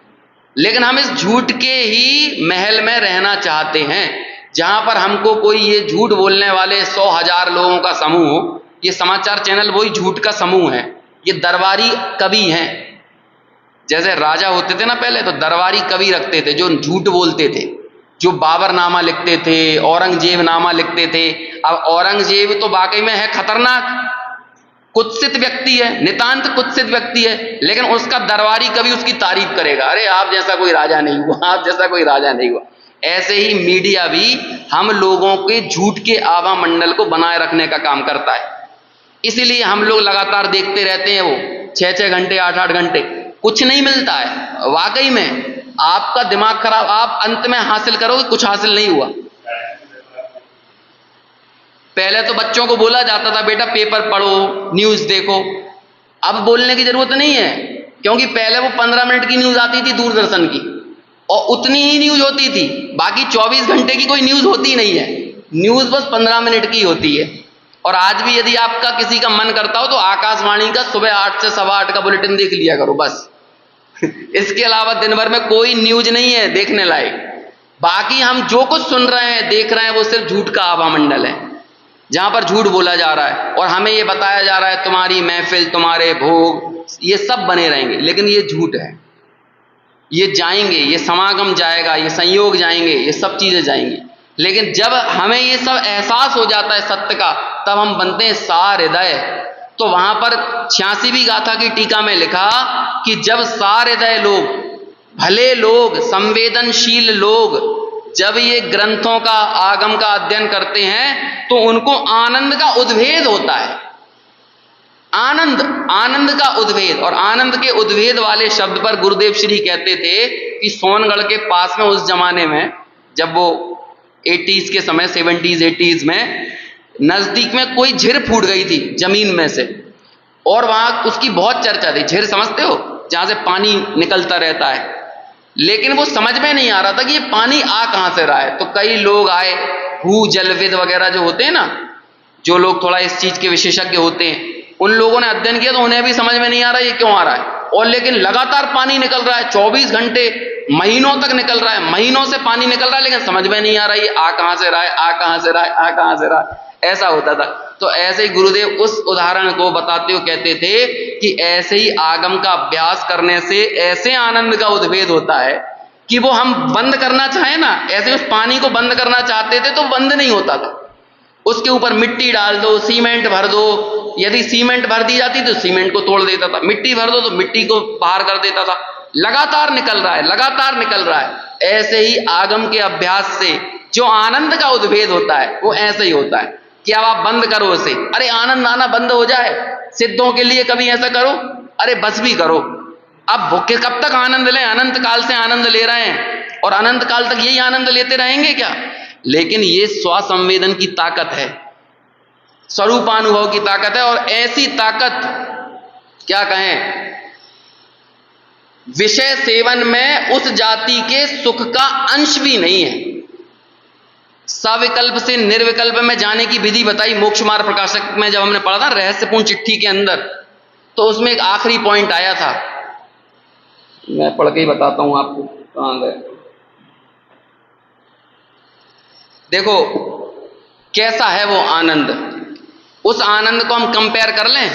लेकिन हम इस झूठ के ही महल में रहना चाहते हैं जहां पर हमको कोई ये झूठ बोलने वाले 100,000 लोगों का समूह हो। ये समाचार चैनल वही झूठ का समूह है। ये दरबारी कवि हैं। जैसे राजा होते थे ना पहले, तो दरबारी कवि रखते थे जो झूठ बोलते थे, जो बाबर नामा लिखते थे, औरंगजेब नामा लिखते थे। अब औरंगजेब तो वाकई में है खतरनाक, कुत्सित व्यक्ति है, नितांत कुत्सित व्यक्ति है, लेकिन उसका दरबारी कवि उसकी तारीफ करेगा, अरे आप जैसा कोई राजा नहीं हुआ, आप जैसा कोई राजा नहीं हुआ। ऐसे ही मीडिया भी हम लोगों के झूठ के आभा मंडल को बनाए रखने का काम करता है। इसीलिए हम लोग लगातार देखते रहते हैं, वो 6-6 घंटे 8-8 घंटे, कुछ नहीं मिलता है। वाकई में आपका दिमाग खराब, आप अंत में हासिल करोगे, कुछ हासिल नहीं हुआ। पहले तो बच्चों को बोला जाता था बेटा पेपर पढ़ो, न्यूज देखो। अब बोलने की जरूरत नहीं है, क्योंकि पहले वो 15 मिनट की न्यूज आती थी दूरदर्शन की, और उतनी ही न्यूज होती थी। बाकी 24 घंटे की कोई न्यूज होती नहीं है। न्यूज बस 15 मिनट की होती है। और आज भी यदि आपका किसी का मन करता हो तो आकाशवाणी का सुबह 8 से 8:15 का बुलेटिन देख लिया करो बस। इसके अलावा दिन भर में कोई न्यूज नहीं है देखने लायक। बाकी हम जो कुछ सुन रहे हैं, देख रहे हैं, वो सिर्फ झूठ का आभा मंडल है, जहां पर झूठ बोला जा रहा है और हमें ये बताया जा रहा है तुम्हारी महफिल, तुम्हारे भोग, ये सब बने रहेंगे। लेकिन ये झूठ है। ये जाएंगे, ये समागम जाएगा, ये संयोग जाएंगे, ये सब चीजें जाएंगी। लेकिन जब हमें ये सब एहसास हो जाता है सत्य का, तब हम बनते हैं सार हृदय। तो वहां पर 86वीं गाथा की टीका में लिखा कि जब सार हृदय लोग, भले लोग, संवेदनशील लोग, जब ये ग्रंथों का, आगम का अध्ययन करते हैं तो उनको आनंद का उद्भेद होता है। आनंद, आनंद का उद्भेद। और आनंद के उद्भेद वाले शब्द पर गुरुदेव श्री कहते थे कि सोनगढ़ के पास में उस जमाने में, जब वो 80s के समय, 70s 80s में, नजदीक में कोई झिर फूट गई थी जमीन में से, और वहां उसकी बहुत चर्चा थी। झिर समझते हो, जहां से पानी निकलता रहता है। लेकिन वो समझ में नहीं आ रहा था कि ये पानी आ कहां से रहा है। तो कई लोग आए, भू जलविद वगैरह जो होते हैं ना, जो लोग थोड़ा इस चीज के विशेषज्ञ होते हैं, उन लोगों ने अध्ययन किया तो उन्हें भी समझ में नहीं आ रहा ये क्यों आ रहा है। और लेकिन लगातार पानी निकल रहा है, 24 घंटे, महीनों तक निकल रहा है, महीनों से पानी निकल रहा है, लेकिन समझ में नहीं आ रहा ये आ कहां से रहा है, आ कहां से रहा है, आ कहां से रहा है। ऐसा होता था। तो ऐसे ही गुरुदेव उस उदाहरण को बताते हुए कहते थे कि ऐसे ही आगम का अभ्यास करने से ऐसे आनंद का उद्भेद होता है कि वो हम बंद करना चाहें ना, ऐसे उस पानी को बंद करना चाहते थे तो बंद नहीं होता था। उसके ऊपर मिट्टी डाल दो, सीमेंट भर दो, यदि सीमेंट भर दी जाती तो सीमेंट को तोड़ देता था, मिट्टी भर दो तो मिट्टी को बाहर कर देता था। लगातार निकल रहा है, लगातार निकल रहा है। ऐसे ही आगम के अभ्यास से जो आनंद का उद्भेद होता है वो ऐसे ही होता है कि अब आप बंद करो उसे, अरे आनंद आना बंद हो जाए। सिद्धों के लिए कभी ऐसा करो, अरे बस भी करो, अब भूखे कब तक आनंद लें, अनंत काल से आनंद ले रहे हैं और अनंत काल तक यही आनंद लेते रहेंगे क्या? लेकिन ये स्वसंवेदन की ताकत है, स्वरूपानुभव की ताकत है। और ऐसी ताकत, क्या कहें, विषय सेवन में उस जाति के सुख का अंश भी नहीं है। सविकल्प से निर्विकल्प में जाने की विधि बताई मोक्ष मार्ग प्रकाशक में, जब हमने पढ़ा था रहस्यपूर्ण चिट्ठी के अंदर, तो उसमें एक आखिरी पॉइंट आया था, मैं पढ़ के ही बताता हूं आपको, कहां गए, देखो कैसा है वो आनंद, उस आनंद को हम कंपेयर कर लें।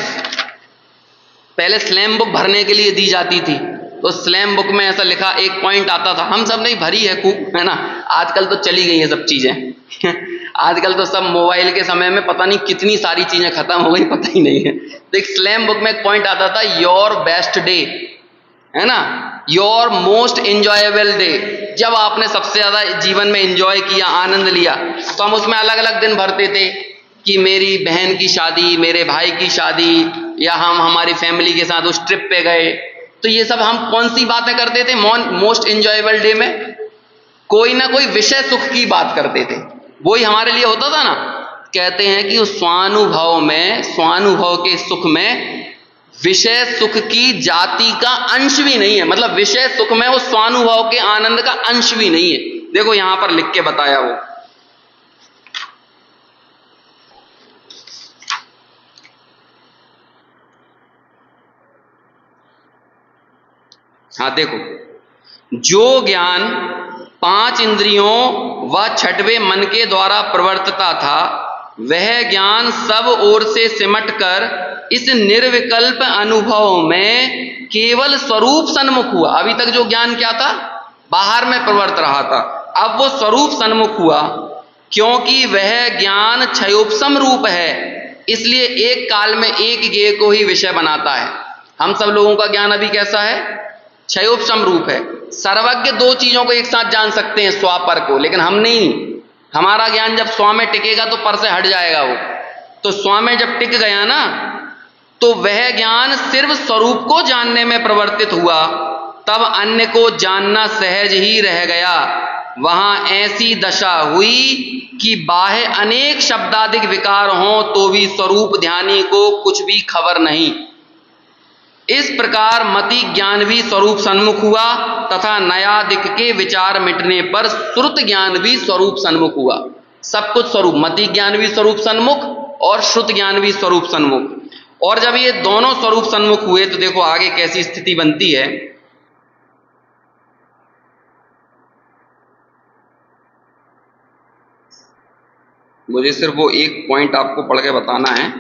पहले स्लैम बुक भरने के लिए दी जाती थी, तो स्लैम बुक में ऐसा लिखा, एक पॉइंट आता था, हम सब ने भरी है खूब, है ना। आजकल तो चली गई है सब चीजें आजकल तो सब मोबाइल के समय में पता नहीं कितनी सारी चीजें खत्म हो गई, पता ही नहीं है। तो एक स्लैम बुक में एक पॉइंट आता था, योर बेस्ट डे, है ना, योर मोस्ट एंजॉयबल डे, जब आपने सबसे ज्यादा जीवन में एंजॉय किया, आनंद लिया। तो हम उसमें अलग अलग दिन भरते थे कि मेरी बहन की शादी, मेरे भाई की शादी, या हम हमारी फैमिली के साथ उस ट्रिप पे गए। तो ये सब हम कौन सी बातें करते थे मोस्ट एंजॉयबल डे में? कोई ना कोई विषय सुख की बात करते थे, वही हमारे लिए होता था ना। कहते हैं कि उस स्वानुभव में, स्वानुभव के सुख में विषय सुख की जाति का अंश भी नहीं है, मतलब विषय सुख में उस स्वानुभव के आनंद का अंश भी नहीं है। देखो यहां पर लिख के बताया वो, हाँ देखो, जो ज्ञान 5 इंद्रियों व छठवें मन के द्वारा प्रवर्तता था, वह ज्ञान सब ओर से सिमटकर इस निर्विकल्प अनुभव में केवल स्वरूप सन्मुख हुआ। अभी तक जो ज्ञान क्या था, बाहर में प्रवर्त रहा था, अब वो स्वरूप सन्मुख हुआ। क्योंकि वह ज्ञान क्षयोपशम रूप है, इसलिए एक काल में एक ज्ञेय को ही विषय बनाता है। हम सब लोगों का ज्ञान अभी कैसा है? क्षयोपशम रूप है। सर्वज्ञ 2 चीजों को एक साथ जान सकते हैं, स्व पर को, लेकिन हम नहीं। हमारा ज्ञान जब स्व में टिकेगा तो पर से हट जाएगा वो। तो स्व में जब टिक गया ना, तो वह ज्ञान सिर्फ स्वरूप को जानने में प्रवर्तित हुआ, तब अन्य को जानना सहज ही रह गया। वहां ऐसी दशा हुई कि बाह्य अनेक शब्दादिक विकार हों तो भी स्वरूप ध्यानी को कुछ भी खबर नहीं। इस प्रकार मति ज्ञान भी स्वरूप सन्मुख हुआ, तथा नया दिक के विचार मिटने पर श्रुत ज्ञान भी स्वरूप सन्मुख हुआ। सब कुछ स्वरूप, मति ज्ञान भी स्वरूप सन्मुख और श्रुत ज्ञान भी स्वरूप सन्मुख। और जब ये दोनों स्वरूप सन्मुख हुए तो देखो आगे कैसी स्थिति बनती है। मुझे सिर्फ वो एक पॉइंट आपको पढ़ के बताना है।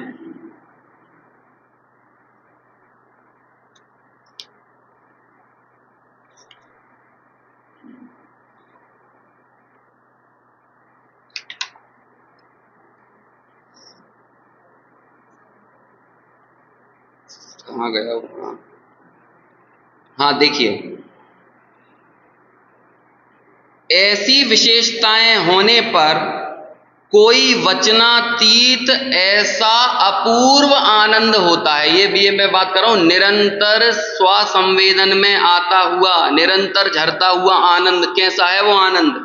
कहाँ गया वो? हाँ देखिए, ऐसी विशेषताएं होने पर कोई वचनातीत ऐसा अपूर्व आनंद होता है। ये मैं बात कर रहा हूं, निरंतर स्वसंवेदन में आता हुआ, निरंतर झरता हुआ आनंद। कैसा है वो आनंद?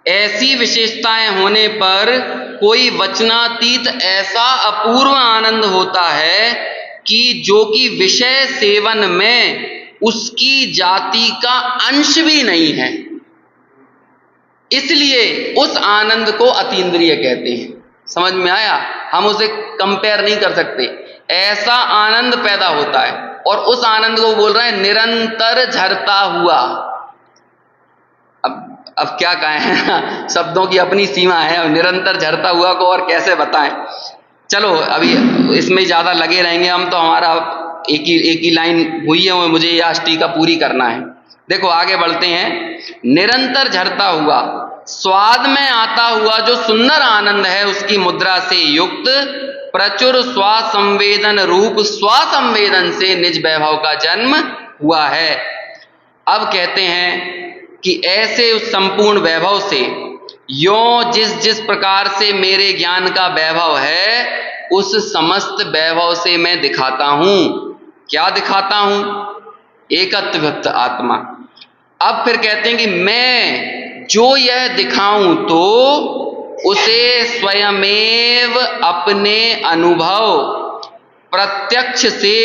ऐसी विशेषताएं होने पर कोई वचनातीत ऐसा अपूर्व आनंद होता है कि जो कि विषय सेवन में उसकी जाति का अंश भी नहीं है। इसलिए उस आनंद को अतीन्द्रिय कहते हैं। समझ में आया? हम उसे कंपेयर नहीं कर सकते। ऐसा आनंद पैदा होता है, और उस आनंद को बोल रहे हैं निरंतर झरता हुआ। अब क्या कहें, शब्दों की अपनी सीमा है। अब निरंतर झरता हुआ को और कैसे बताएं। चलो अभी इसमें ज्यादा लगे रहेंगे हम, तो हमारा एक ही लाइन हुई है, मुझे ये आज टीका पूरी करना है। देखो आगे बढ़ते हैं। निरंतर झरता हुआ, स्वाद में आता हुआ जो सुंदर आनंद है, उसकी मुद्रा से युक्त प्रचुर स्वासंवेदन रूप स्वासंवेदन से निज वैभव का जन्म हुआ है। अब कहते हैं कि ऐसे उस संपूर्ण वैभव से यों जिस प्रकार से मेरे ज्ञान का वैभव है, उस समस्त वैभव से मैं दिखाता हूं। क्या दिखाता हूं? एकत्वयुक्त आत्मा। अब फिर कहते हैं कि मैं जो यह दिखाऊं तो उसे स्वयमेव अपने अनुभव प्रत्यक्ष से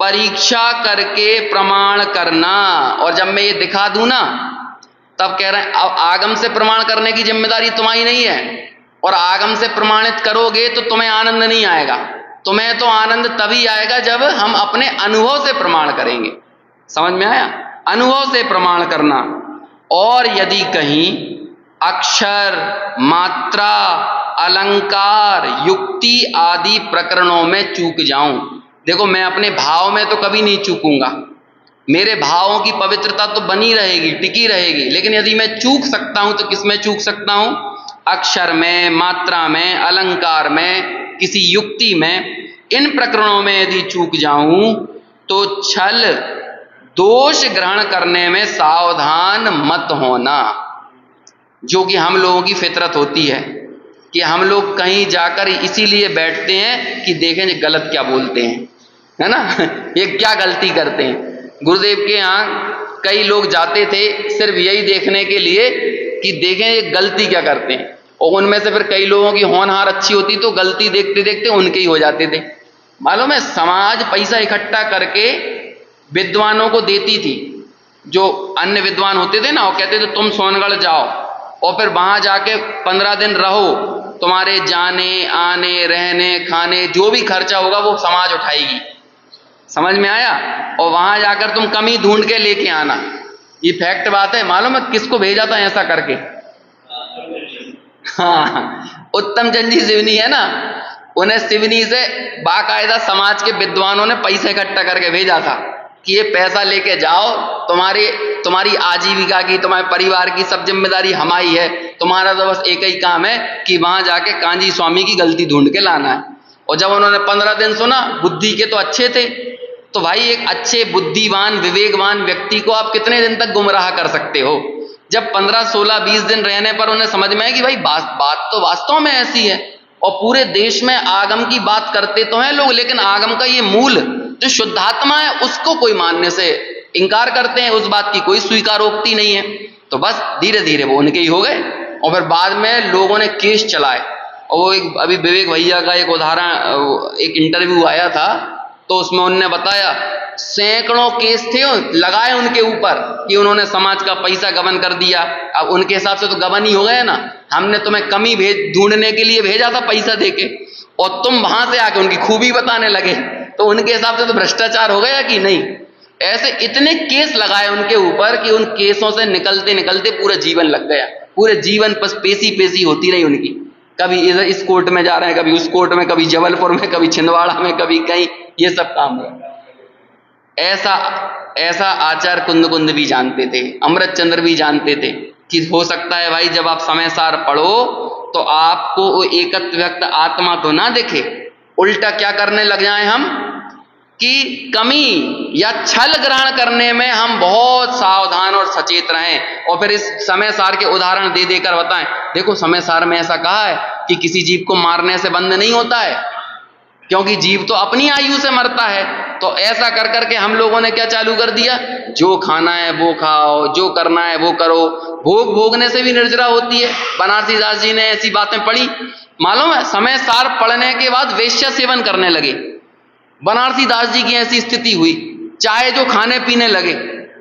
परीक्षा करके प्रमाण करना। और जब मैं ये दिखा दूं ना, तब कह रहे हैं अब आगम से प्रमाण करने की जिम्मेदारी तुम्हारी नहीं है, और आगम से प्रमाणित करोगे तो तुम्हें आनंद नहीं आएगा। तुम्हें तो आनंद तभी आएगा जब हम अपने अनुभव से प्रमाण करेंगे। समझ में आया? अनुभव से प्रमाण करना। और यदि कहीं अक्षर, मात्रा, अलंकार, युक्ति आदि प्रकरणों में चूक जाऊं। देखो, मैं अपने भाव में तो कभी नहीं चूकूंगा, मेरे भावों की पवित्रता तो बनी रहेगी, टिकी रहेगी, लेकिन यदि मैं चूक सकता हूं तो किसमें चूक सकता हूं? अक्षर में, मात्रा में, अलंकार में, किसी युक्ति में। इन प्रकरणों में यदि चूक जाऊं तो छल, दोष ग्रहण करने में सावधान मत होना। जो कि हम लोगों की फितरत होती है कि हम लोग कहीं जाकर इसीलिए बैठते हैं कि देखें गलत क्या बोलते हैं, है ना ये क्या गलती करते हैं। गुरुदेव के यहाँ कई लोग जाते थे सिर्फ यही देखने के लिए कि देखें ये गलती क्या करते हैं, और उनमें से फिर कई लोगों की होनहार अच्छी होती तो गलती देखते देखते उनके ही हो जाते थे। मालूम है, समाज पैसा इकट्ठा करके विद्वानों को देती थी। जो अन्य विद्वान होते थे ना, वो कहते थे तुम सोनगढ़ जाओ और फिर वहां जाके 15 दिन रहो, तुम्हारे जाने आने रहने खाने जो भी खर्चा होगा वो समाज उठाएगी। समझ में आया? और वहां जाकर तुम कमी ढूंढ के लेके आना। ये फैक्ट बात है। मालूम है किसको भेजा था ऐसा करके? हाँ, उत्तम चंद जी सिवनी है ना, उन्हें सिवनी से बाकायदा समाज के विद्वानों ने पैसे इकट्ठा करके भेजा था कि ये पैसा लेके जाओ, तुम्हारी आजीविका की, तुम्हारे परिवार की सब जिम्मेदारी हमारी है, तुम्हारा तो बस एक ही काम है कि वहां जाके कांजी स्वामी की गलती ढूंढ के लाना है। और जब उन्होंने 15 दिन सुना, बुद्धि के तो अच्छे थे, तो भाई एक अच्छे बुद्धिवान विवेकवान व्यक्ति को आप कितने दिन तक गुमराह कर सकते हो? जब 15, 16, 20 दिन रहने पर उन्हें समझ में आया कि भाई बात तो वास्तव में ऐसी है, और पूरे देश में आगम की बात करते तो हैं लोग, लेकिन आगम का ये मूल जो शुद्धात्मा है उसको कोई मानने से इंकार करते हैं, उस बात की कोई स्वीकारोक्ति नहीं है। तो बस धीरे धीरे वो उनके ही हो गए, और फिर बाद में लोगों ने केस चलाए। और वो एक अभी विवेक भैया का एक उदाहरण, एक इंटरव्यू आया था, तो उसमें उन्होंने बताया सैकड़ों केस थे लगाए उनके ऊपर कि उन्होंने समाज का पैसा गबन कर दिया। अब उनके हिसाब से तो गबन ही हो गया ना, हमने तुम्हें कमी ढूंढने के लिए भेजा था पैसा देके, और तुम वहां से आके उनकी खूबी बताने लगे, तो उनके हिसाब से तो भ्रष्टाचार हो गया कि नहीं? ऐसे इतने केस लगाए उनके ऊपर कि उन केसों से निकलते निकलते पूरा जीवन लग गया। पूरे जीवन बस पेशी पेशी होती रही उनकी, कभी इधर इस कोर्ट में जा रहे हैं, कभी उस कोर्ट में, कभी जबलपुर में, कभी छिंदवाड़ा में, कभी कहीं, ये सब काम हुआ। ऐसा आचार्य कुंद भी जानते थे, अमृत चंद्र भी जानते थे कि हो सकता है भाई जब आप समय सार पढ़ो तो आपको वो एकत्व व्यक्त आत्मा तो ना दिखे, उल्टा क्या करने लग जाए हम कि कमी या छल ग्रहण करने में हम बहुत सावधान और सचेत रहें। और फिर इस समय सार के उदाहरण दे देकर बताएं, देखो समय सार में ऐसा कहा है कि किसी जीव को मारने से बंद नहीं होता है, क्योंकि जीव तो अपनी आयु से मरता है। तो ऐसा कर करके हम लोगों ने क्या चालू कर दिया, जो खाना है वो खाओ, जो करना है वो करो, भोग भोगने से भी निर्जरा होती है। बनारसी दास जी ने ऐसी बातें पढ़ी, मालूम है समय सार पढ़ने के बाद वेश्या सेवन करने लगे। बनारसी दास जी की ऐसी स्थिति हुई, चाहे जो खाने पीने लगे।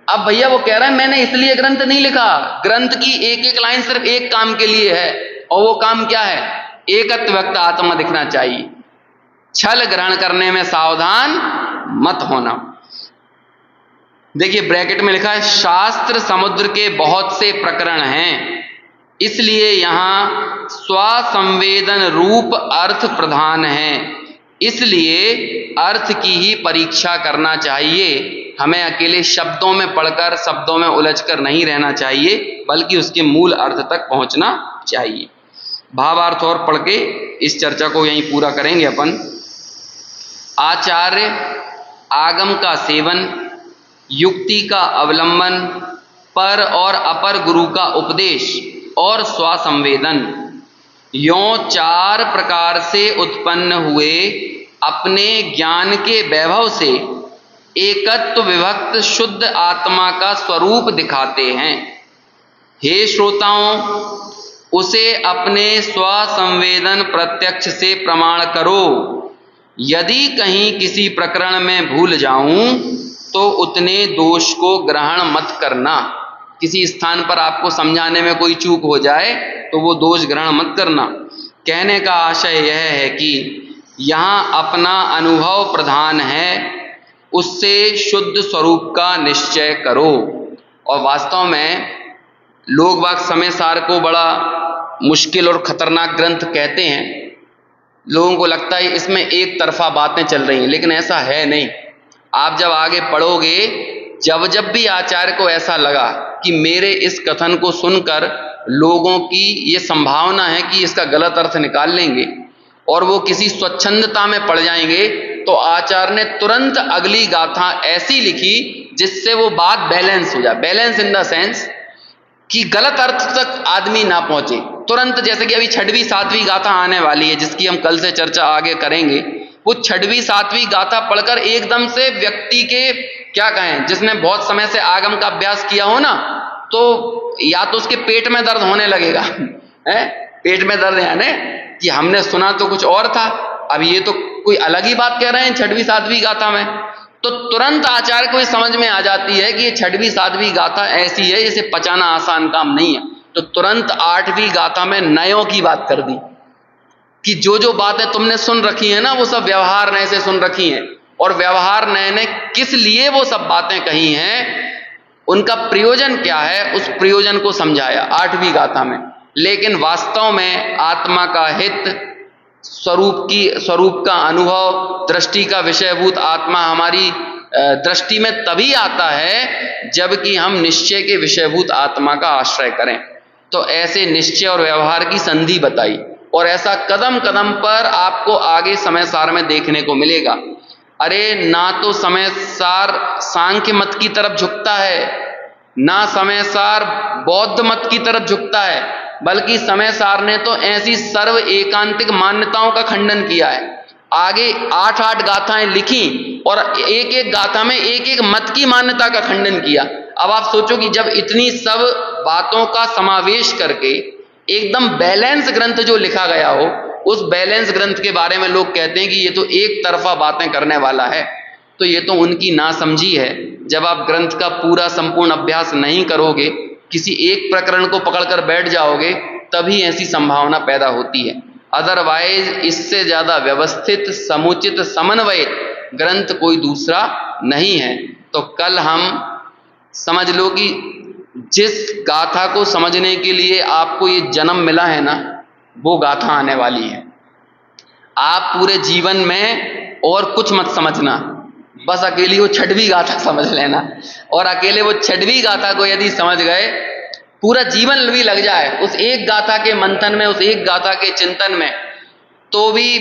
अब भैया वो कह रहा है मैंने इसलिए ग्रंथ नहीं लिखा, ग्रंथ की एक एक लाइन सिर्फ एक काम के लिए है, और वो काम क्या है? एकत्व व्यक्त आत्मा दिखना चाहिए। छल ग्रहण करने में सावधान मत होना। देखिए ब्रैकेट में लिखा है शास्त्र समुद्र के बहुत से प्रकरण हैं, इसलिए यहां स्वसंवेदन रूप अर्थ प्रधान है, इसलिए अर्थ की ही परीक्षा करना चाहिए। हमें अकेले शब्दों में पढ़कर शब्दों में उलझकर नहीं रहना चाहिए, बल्कि उसके मूल अर्थ तक पहुंचना चाहिए। भावार्थ और पढ़ के इस चर्चा को यहीं पूरा करेंगे अपन। आचार्य आगम का सेवन, युक्ति का अवलंबन, पर और अपर गुरु का उपदेश और स्वसंवेदन, यों 4 प्रकार से उत्पन्न हुए अपने ज्ञान के वैभव से एकत्व विभक्त शुद्ध आत्मा का स्वरूप दिखाते हैं। हे श्रोताओं, उसे अपने स्वसंवेदन प्रत्यक्ष से प्रमाण करो। यदि कहीं किसी प्रकरण में भूल जाऊं तो उतने दोष को ग्रहण मत करना। किसी स्थान पर आपको समझाने में कोई चूक हो जाए तो वो दोष ग्रहण मत करना। कहने का आशय यह है कि यहाँ अपना अनुभव प्रधान है, उससे शुद्ध स्वरूप का निश्चय करो। और वास्तव में लोग बाग समय सार को बड़ा मुश्किल और खतरनाक ग्रंथ कहते हैं। लोगों को लगता है इसमें एक तरफा बातें चल रही हैं, लेकिन ऐसा है नहीं। आप जब आगे पढ़ोगे, जब भी आचार्य को ऐसा लगा कि मेरे इस कथन को सुनकर लोगों की ये संभावना है कि इसका गलत अर्थ निकाल लेंगे और वो किसी स्वच्छंदता में पड़ जाएंगे, तो आचार्य ने तुरंत अगली गाथा ऐसी लिखी जिससे वो बात बैलेंस हो जाए। बैलेंस इन द सेंस कि गलत अर्थ तक आदमी ना पहुंचे तुरंत। जैसे कि अभी 6वीं 7वीं गाथा आने वाली है, जिसकी हम कल से चर्चा आगे करेंगे। वो 6वीं 7वीं गाथा पढ़कर एकदम से व्यक्ति के, क्या कहें, जिसने बहुत समय से आगम का अभ्यास किया हो ना, तो या तो उसके पेट में दर्द होने लगेगा है, पेट में दर्द यानी कि हमने सुना तो कुछ और था, अब ये तो कोई अलग ही बात कह रहे हैं 6वीं 7वीं गाथा में। तो तुरंत आचार्य को समझ में आ जाती है कि ये 6वीं 7वीं गाथा ऐसी है, इसे पचाना आसान काम नहीं है। तो तुरंत 8वीं गाथा में नयों की बात कर दी कि जो बातें तुमने सुन रखी है ना, वो सब व्यवहार नए से सुन रखी हैं, और व्यवहार नए ने किस लिए वो सब बातें कही हैं, उनका प्रयोजन क्या है, उस प्रयोजन को समझाया 8वीं गाथा में। लेकिन वास्तव में आत्मा का हित, स्वरूप का अनुभव, दृष्टि का विषयभूत आत्मा हमारी दृष्टि में तभी आता है जबकि हम निश्चय के विषयभूत आत्मा का आश्रय करें। तो ऐसे निश्चय और व्यवहार की संधि बताई, और ऐसा कदम कदम पर आपको आगे समय सार में देखने को मिलेगा। अरे ना तो समय सार सांख्य मत की तरफ झुकता है, ना समय सार बौद्ध मत की तरफ झुकता है, बल्कि समय सार ने तो ऐसी सर्व एकांतिक मान्यताओं का खंडन किया है। आगे 8 गाथाएं लिखी और एक एक गाथा में एक एक मत की मान्यता का खंडन किया। अब आप सोचो कि जब इतनी सब बातों का समावेश करके एकदम बैलेंस ग्रंथ जो लिखा गया हो, उस बैलेंस ग्रंथ के बारे में लोग कहते हैं कि ये तो एक तरफा बातें करने वाला है, तो ये तो उनकी नासमझी है। जब आप ग्रंथ का पूरा संपूर्ण अभ्यास नहीं करोगे, किसी एक प्रकरण को पकड़कर बैठ जाओगे, तभी ऐसी संभावना पैदा होती है। अदरवाइज इससे ज्यादा व्यवस्थित, समुचित, समन्वयित ग्रंथ कोई दूसरा नहीं है। तो कल हम समझ लो कि जिस गाथा को समझने के लिए आपको ये जन्म मिला है ना, वो गाथा आने वाली है। आप पूरे जीवन में और कुछ मत समझना, बस अकेली वो 6वीं गाथा समझ लेना, और अकेले वो 6वीं गाथा को यदि समझ गए, पूरा जीवन भी लग जाए उस एक गाथा के मंथन में, उस एक गाथा के चिंतन में, तो भी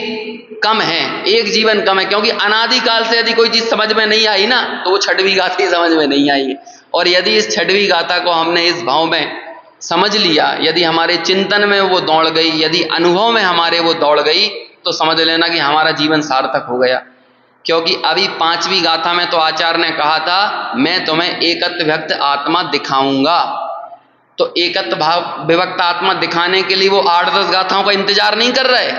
कम है, एक जीवन कम है। क्योंकि अनादिकाल से यदि कोई चीज समझ में नहीं आई ना, तो वो 6वीं गाथा ही समझ में नहीं आई। और यदि इस 6वीं गाथा को हमने इस भाव में समझ लिया, यदि हमारे चिंतन में वो दौड़ गई, यदि अनुभव में हमारे वो दौड़ गई, तो समझ लेना कि हमारा जीवन सार्थक हो गया। क्योंकि अभी 5वीं गाथा में तो आचार्य ने कहा था, मैं तुम्हें एकत्व विभक्त आत्मा दिखाऊंगा। तो एकत्व भाव विभक्त आत्मा दिखाने के लिए वो 8-10 गाथाओं का इंतजार नहीं कर रहे,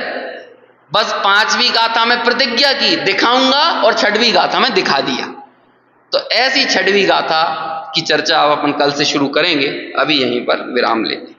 बस 5वीं गाथा में प्रतिज्ञा की दिखाऊंगा, और 6वीं गाथा में दिखा दिया। तो ऐसी 6वीं गाथा की चर्चा अब अपन कल से शुरू करेंगे। अभी यहीं पर विराम लेते हैं।